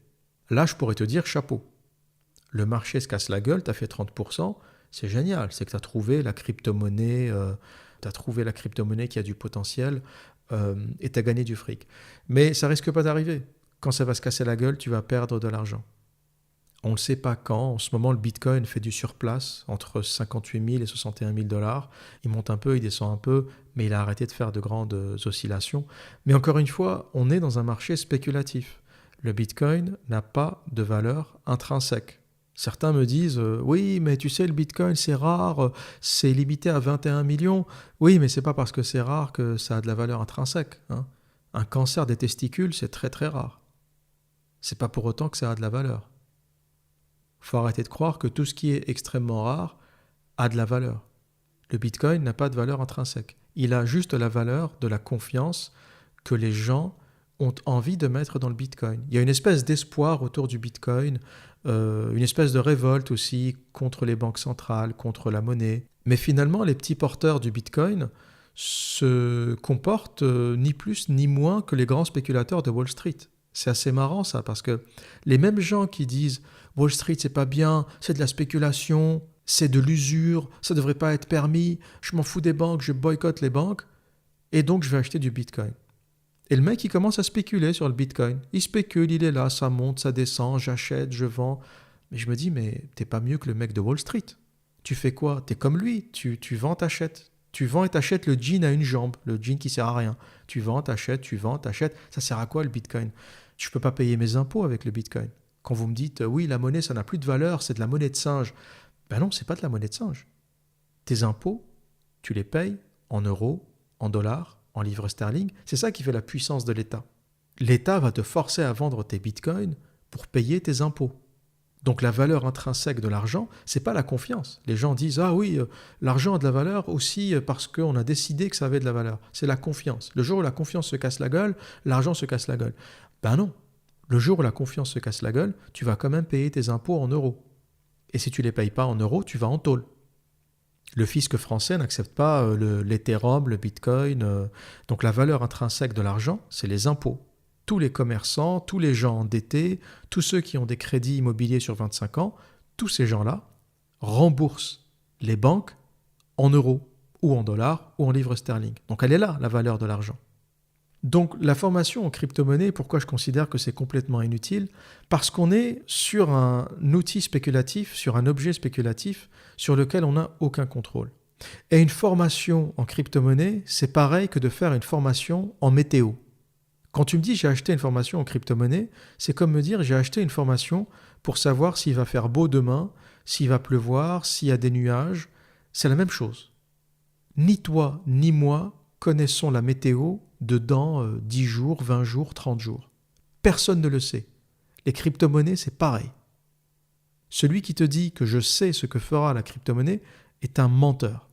A: là je pourrais te dire chapeau. Le marché se casse la gueule, tu as fait 30%, c'est génial, c'est que tu as trouvé la crypto-monnaie, qui a du potentiel et tu as gagné du fric. Mais ça risque pas d'arriver. Quand ça va se casser la gueule, tu vas perdre de l'argent. On ne sait pas quand. En ce moment, le Bitcoin fait du surplace entre 58 000 et 61 000 $. Il monte un peu, il descend un peu, mais il a arrêté de faire de grandes oscillations. Mais encore une fois, on est dans un marché spéculatif. Le Bitcoin n'a pas de valeur intrinsèque. Certains me disent oui, mais tu sais, le Bitcoin, c'est rare, c'est limité à 21 millions. Oui, mais ce n'est pas parce que c'est rare que ça a de la valeur intrinsèque. Hein. Un cancer des testicules, c'est très très rare. C'est pas pour autant que ça a de la valeur. Il faut arrêter de croire que tout ce qui est extrêmement rare a de la valeur. Le Bitcoin n'a pas de valeur intrinsèque. Il a juste la valeur de la confiance que les gens ont envie de mettre dans le Bitcoin. Il y a une espèce d'espoir autour du Bitcoin, une espèce de révolte aussi contre les banques centrales, contre la monnaie. Mais finalement, les petits porteurs du Bitcoin se comportent ni plus ni moins que les grands spéculateurs de Wall Street. C'est assez marrant ça, parce que les mêmes gens qui disent « Wall Street, c'est pas bien, c'est de la spéculation, c'est de l'usure, ça devrait pas être permis, je m'en fous des banques, je boycotte les banques, et donc je vais acheter du Bitcoin. » Et le mec, il commence à spéculer sur le Bitcoin. Il spécule, il est là, ça monte, ça descend, j'achète, je vends. Mais je me dis, mais t'es pas mieux que le mec de Wall Street. Tu fais quoi? T'es comme lui, tu vends, t'achètes. Tu vends et t'achètes le jean à une jambe, le jean qui sert à rien. Tu vends, t'achètes. Ça sert à quoi le Bitcoin? Je ne peux pas payer mes impôts avec le Bitcoin. Quand vous me dites, oui, la monnaie, ça n'a plus de valeur, c'est de la monnaie de singe. Ben non, c'est pas de la monnaie de singe. Tes impôts, tu les payes en euros, en dollars, en livres sterling. C'est ça qui fait la puissance de l'État. L'État va te forcer à vendre tes bitcoins pour payer tes impôts. Donc la valeur intrinsèque de l'argent, c'est pas la confiance. Les gens disent « Ah oui, l'argent a de la valeur aussi parce qu'on a décidé que ça avait de la valeur. » C'est la confiance. Le jour où la confiance se casse la gueule, l'argent se casse la gueule. Ben non. Le jour où la confiance se casse la gueule, tu vas quand même payer tes impôts en euros. Et si tu ne les payes pas en euros, tu vas en tôle. Le fisc français n'accepte pas l'Ethereum, le Bitcoin. Donc la valeur intrinsèque de l'argent, c'est les impôts. Tous les commerçants, tous les gens endettés, tous ceux qui ont des crédits immobiliers sur 25 ans, tous ces gens-là remboursent les banques en euros ou en dollars ou en livres sterling. Donc elle est là, la valeur de l'argent. Donc la formation en crypto-monnaie, pourquoi je considère que c'est complètement inutile? Parce qu'on est sur un outil spéculatif, sur un objet spéculatif sur lequel on n'a aucun contrôle. Et une formation en crypto-monnaie, c'est pareil que de faire une formation en météo. Quand tu me dis j'ai acheté une formation en crypto-monnaie, c'est comme me dire j'ai acheté une formation pour savoir s'il va faire beau demain, s'il va pleuvoir, s'il y a des nuages. C'est la même chose. Ni toi, ni moi connaissons la météo de dans 10 jours, 20 jours, 30 jours. Personne ne le sait. Les crypto-monnaies, c'est pareil. Celui qui te dit que je sais ce que fera la crypto-monnaie est un menteur.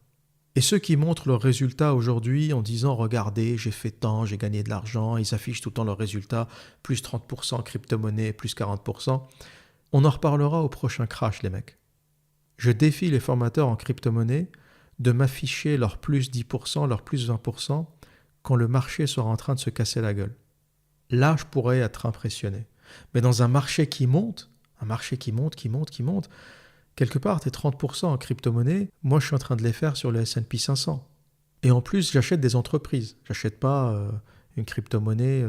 A: Et ceux qui montrent leurs résultats aujourd'hui en disant « Regardez, j'ai fait tant, j'ai gagné de l'argent », ils affichent tout le temps leurs résultats, plus 30% en crypto-monnaie, plus 40%. On en reparlera au prochain crash, les mecs. Je défie les formateurs en crypto-monnaie de m'afficher leur plus 10%, leur plus 20% quand le marché sera en train de se casser la gueule. Là, je pourrais être impressionné. Mais dans un marché qui monte, quelque part, tes 30% en crypto-monnaie, moi, je suis en train de les faire sur le S&P 500. Et en plus, j'achète des entreprises. J'achète pas une crypto-monnaie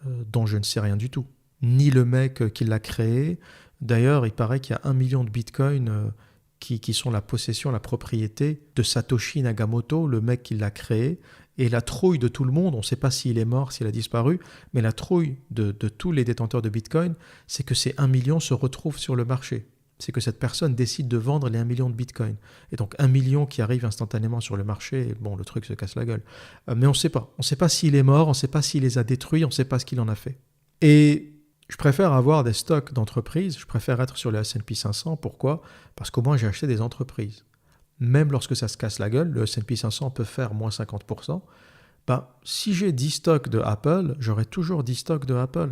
A: dont je ne sais rien du tout. Ni le mec qui l'a créé. D'ailleurs, il paraît qu'il y a 1 million de bitcoins qui sont la possession, la propriété de Satoshi Nakamoto, le mec qui l'a créé. Et la trouille de tout le monde, on ne sait pas s'il est mort, s'il a disparu, mais la trouille de tous les détenteurs de bitcoin, c'est que ces 1 million se retrouvent sur le marché. C'est que cette personne décide de vendre les 1 million de bitcoin. Et donc 1 million qui arrive instantanément sur le marché, bon, le truc se casse la gueule. Mais on ne sait pas. On ne sait pas s'il est mort, on ne sait pas s'il les a détruits, on ne sait pas ce qu'il en a fait. Et je préfère avoir des stocks d'entreprises, je préfère être sur le S&P 500. Pourquoi? Parce qu'au moins j'ai acheté des entreprises. même lorsque ça se casse la gueule, le S&P 500 peut faire moins 50%, ben, si j'ai 10 stocks de Apple, j'aurai toujours 10 stocks de Apple.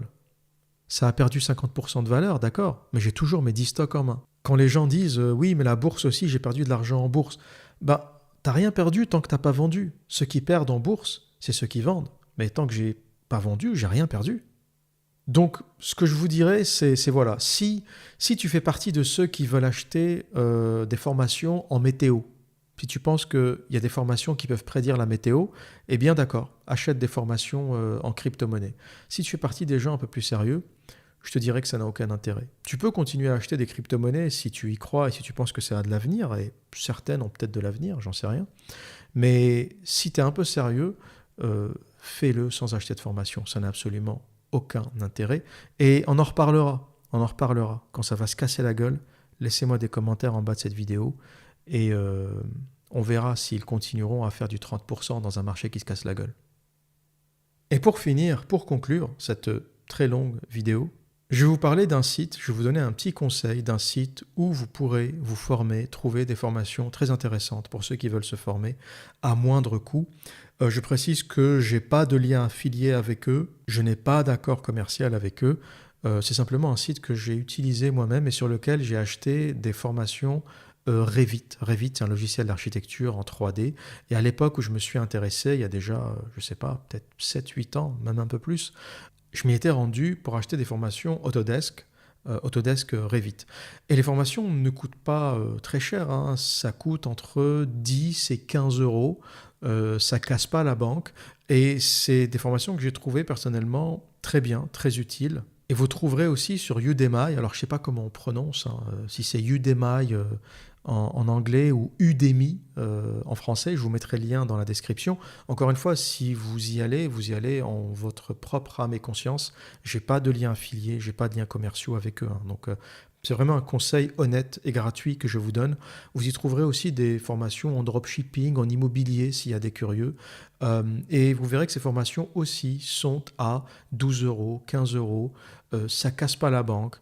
A: Ça a perdu 50% de valeur, d'accord, mais j'ai toujours mes 10 stocks en main. Quand les gens disent oui, mais la bourse aussi, j'ai perdu de l'argent en bourse, ben, t'as rien perdu tant que t'as pas vendu. Ceux qui perdent en bourse, c'est ceux qui vendent. Mais tant que j'ai pas vendu, j'ai rien perdu. Donc, ce que je vous dirais, c'est voilà, si tu fais partie de ceux qui veulent acheter des formations en météo, si tu penses qu'il y a des formations qui peuvent prédire la météo, eh bien d'accord, achète des formations en crypto-monnaie. Si tu fais partie des gens un peu plus sérieux, je te dirais que ça n'a aucun intérêt. Tu peux continuer à acheter des crypto-monnaies si tu y crois et si tu penses que ça a de l'avenir, et certaines ont peut-être de l'avenir, j'en sais rien. Mais si tu es un peu sérieux, fais-le sans acheter de formation. Ça n'a absolument aucun intérêt. Et on en reparlera. Quand ça va se casser la gueule, laissez-moi des commentaires en bas de cette vidéo et on verra s'ils continueront à faire du 30% dans un marché qui se casse la gueule. Et pour finir, pour conclure cette très longue vidéo, je vais vous parler d'un site, je vais vous donner un petit conseil d'un site où vous pourrez vous former, trouver des formations très intéressantes pour ceux qui veulent se former à moindre coût. Je précise que je n'ai pas de lien affilié avec eux, je n'ai pas d'accord commercial avec eux. C'est simplement un site que j'ai utilisé moi-même et sur lequel j'ai acheté des formations Revit. Revit, c'est un logiciel d'architecture en 3D. Et à l'époque où je me suis intéressé, il y a déjà, je ne sais pas, peut-être 7-8 ans, même un peu plus, je m'y étais rendu pour acheter des formations Autodesk Revit. Et les formations ne coûtent pas très cher, hein. Ça coûte entre 10 et 15 euros. Ça casse pas la banque. Et c'est des formations que j'ai trouvées personnellement très bien, très utiles. Et vous trouverez aussi sur Udemy, alors je ne sais pas comment on prononce, hein, si c'est Udemy en anglais ou Udemy en français, je vous mettrai le lien dans la description. Encore une fois, si vous y allez en votre propre âme et conscience. Je n'ai pas de lien affilié, je n'ai pas de liens commerciaux avec eux. Hein. Donc c'est vraiment un conseil honnête et gratuit que je vous donne. Vous y trouverez aussi des formations en dropshipping, en immobilier, s'il y a des curieux. Et vous verrez que ces formations aussi sont à 12 euros, 15 euros. Ça ne casse pas la banque.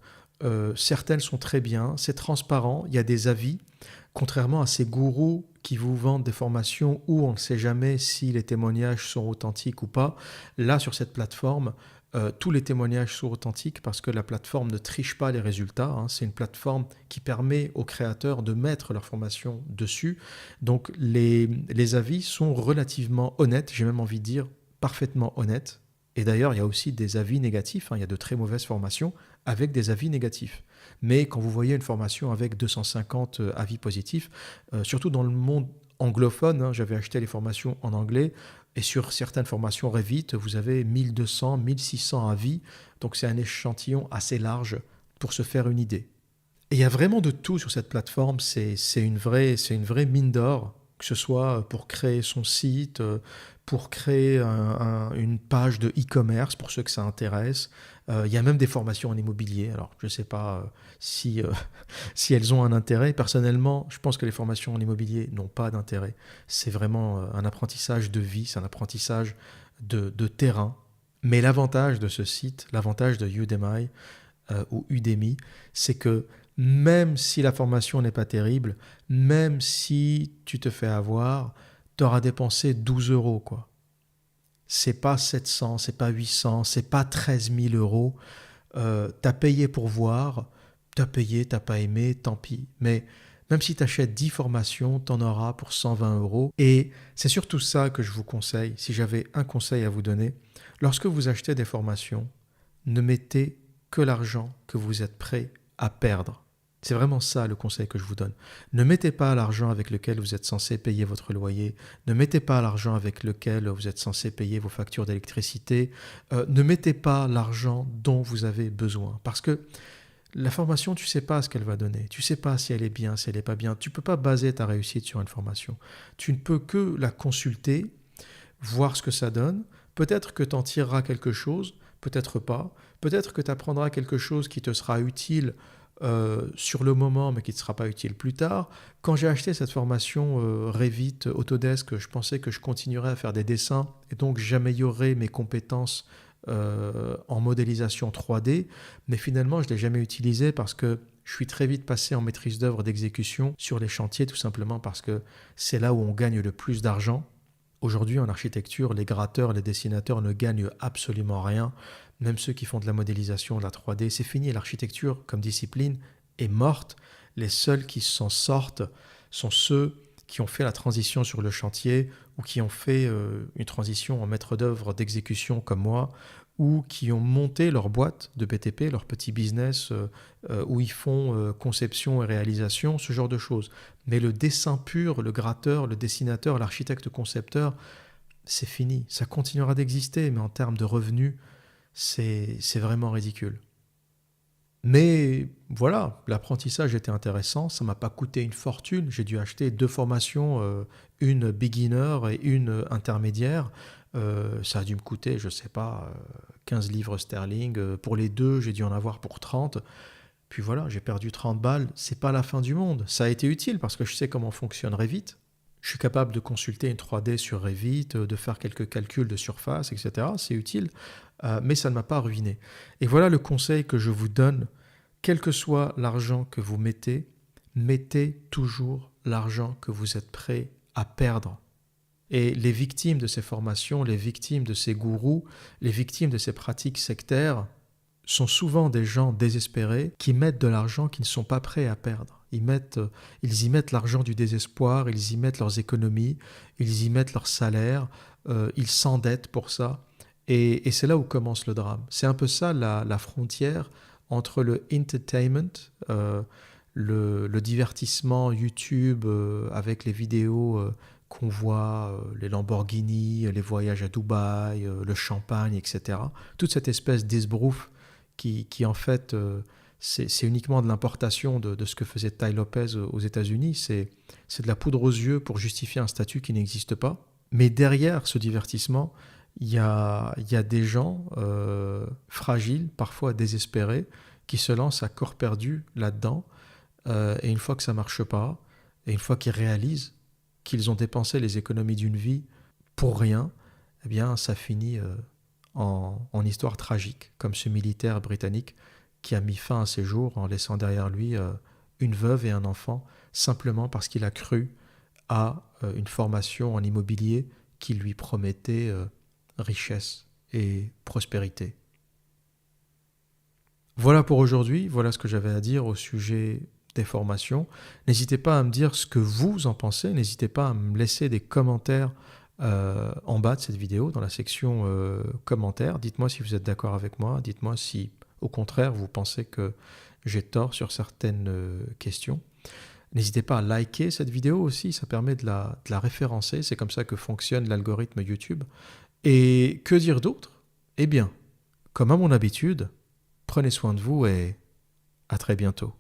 A: Certaines sont très bien, c'est transparent, il y a des avis. Contrairement à ces gourous qui vous vendent des formations où on ne sait jamais si les témoignages sont authentiques ou pas, là sur cette plateforme, tous les témoignages sont authentiques parce que la plateforme ne triche pas les résultats. Hein. C'est une plateforme qui permet aux créateurs de mettre leur formation dessus. Donc les avis sont relativement honnêtes, j'ai même envie de dire parfaitement honnêtes. Et d'ailleurs, il y a aussi des avis négatifs. Hein. Il y a de très mauvaises formations avec des avis négatifs. Mais quand vous voyez une formation avec 250 avis positifs, surtout dans le monde anglophone, hein, j'avais acheté les formations en anglais, et sur certaines formations Revit, vous avez 1200, 1600 avis, donc c'est un échantillon assez large pour se faire une idée. Et il y a vraiment de tout sur cette plateforme, c'est une vraie mine d'or, que ce soit pour créer son site, pour créer une page de e-commerce, pour ceux que ça intéresse. Il y a même des formations en immobilier. Alors, je ne sais pas si elles ont un intérêt. Personnellement, je pense que les formations en immobilier n'ont pas d'intérêt. C'est vraiment un apprentissage de vie, c'est un apprentissage de terrain. Mais l'avantage de ce site, l'avantage de Udemy ou Udemy, c'est que même si la formation n'est pas terrible, même si tu te fais avoir, tu auras dépensé 12 euros, quoi. C'est pas 700, c'est pas 800, c'est pas 13 000 euros. T'as payé pour voir, t'as payé, t'as pas aimé, tant pis. Mais même si tu achètes 10 formations, t'en auras pour 120 euros. Et c'est surtout ça que je vous conseille, si j'avais un conseil à vous donner. Lorsque vous achetez des formations, ne mettez que l'argent que vous êtes prêt à perdre. C'est vraiment ça le conseil que je vous donne. Ne mettez pas l'argent avec lequel vous êtes censé payer votre loyer. Ne mettez pas l'argent avec lequel vous êtes censé payer vos factures d'électricité. Ne mettez pas l'argent dont vous avez besoin. Parce que la formation, tu ne sais pas ce qu'elle va donner. Tu ne sais pas si elle est bien, si elle n'est pas bien. Tu ne peux pas baser ta réussite sur une formation. Tu ne peux que la consulter, voir ce que ça donne. Peut-être que tu en tireras quelque chose, peut-être pas. Peut-être que tu apprendras quelque chose qui te sera utile sur le moment, mais qui ne sera pas utile plus tard. Quand j'ai acheté cette formation Revit, Autodesk, je pensais que je continuerais à faire des dessins et donc j'améliorerais mes compétences en modélisation 3D, mais finalement je ne l'ai jamais utilisée parce que Je suis très vite passé en maîtrise d'œuvre d'exécution sur les chantiers, tout simplement parce que c'est là où on gagne le plus d'argent. Aujourd'hui, en architecture, les gratteurs, les dessinateurs ne gagnent absolument rien. Même ceux qui font de la modélisation, de la 3D, c'est fini. L'architecture, comme discipline, est morte. Les seuls qui s'en sortent sont ceux qui ont fait la transition sur le chantier ou qui ont fait une transition en maître d'œuvre d'exécution comme moi, ou qui ont monté leur boîte de BTP, leur petit business où ils font conception et réalisation, ce genre de choses. Mais le dessin pur, le gratteur, le dessinateur, l'architecte concepteur, c'est fini. Ça continuera d'exister, mais en termes de revenus, c'est vraiment ridicule. Mais voilà, l'apprentissage était intéressant, ça ne m'a pas coûté une fortune. J'ai dû acheter 2 formations, une beginner et une intermédiaire. Ça a dû me coûter, je ne sais pas, 15 livres sterling. Pour les 2, j'ai dû en avoir pour 30. Puis voilà, j'ai perdu 30 balles. C'est pas la fin du monde. Ça a été utile parce que je sais comment fonctionne Revit. Je suis capable de consulter une 3D sur Revit, de faire quelques calculs de surface, etc. C'est utile, mais ça ne m'a pas ruiné. Et voilà le conseil que je vous donne. Quel que soit l'argent que vous mettez toujours l'argent que vous êtes prêt à perdre. Et les victimes de ces formations, les victimes de ces gourous, les victimes de ces pratiques sectaires sont souvent des gens désespérés qui mettent de l'argent qu'ils ne sont pas prêts à perdre. Ils y mettent l'argent du désespoir, ils y mettent leurs économies, ils y mettent leur salaire, ils s'endettent pour ça. Et c'est là où commence le drame. C'est un peu ça la frontière entre le entertainment, le divertissement YouTube avec les vidéos qu'on voit, les Lamborghini, les voyages à Dubaï, le champagne, etc. Toute cette espèce d'esbrouf qui en fait, c'est uniquement de l'importation de ce que faisait Ty Lopez aux États-Unis. C'est de la poudre aux yeux pour justifier un statut qui n'existe pas. Mais derrière ce divertissement, il y a des gens fragiles, parfois désespérés, qui se lancent à corps perdu là-dedans. Et une fois que ça ne marche pas, et une fois qu'ils réalisent qu'ils ont dépensé les économies d'une vie pour rien, eh bien, ça finit en histoire tragique, comme ce militaire britannique qui a mis fin à ses jours en laissant derrière lui une veuve et un enfant, simplement parce qu'il a cru à une formation en immobilier qui lui promettait richesse et prospérité. Voilà pour aujourd'hui, voilà ce que j'avais à dire au sujet des formations. N'hésitez pas à me dire ce que vous en pensez, n'hésitez pas à me laisser des commentaires en bas de cette vidéo, dans la section commentaires. Dites-moi si vous êtes d'accord avec moi, dites-moi si au contraire vous pensez que j'ai tort sur certaines questions. N'hésitez pas à liker cette vidéo aussi, ça permet de la référencer, c'est comme ça que fonctionne l'algorithme YouTube. Et que dire d'autre ? Eh bien, comme à mon habitude, prenez soin de vous et à très bientôt.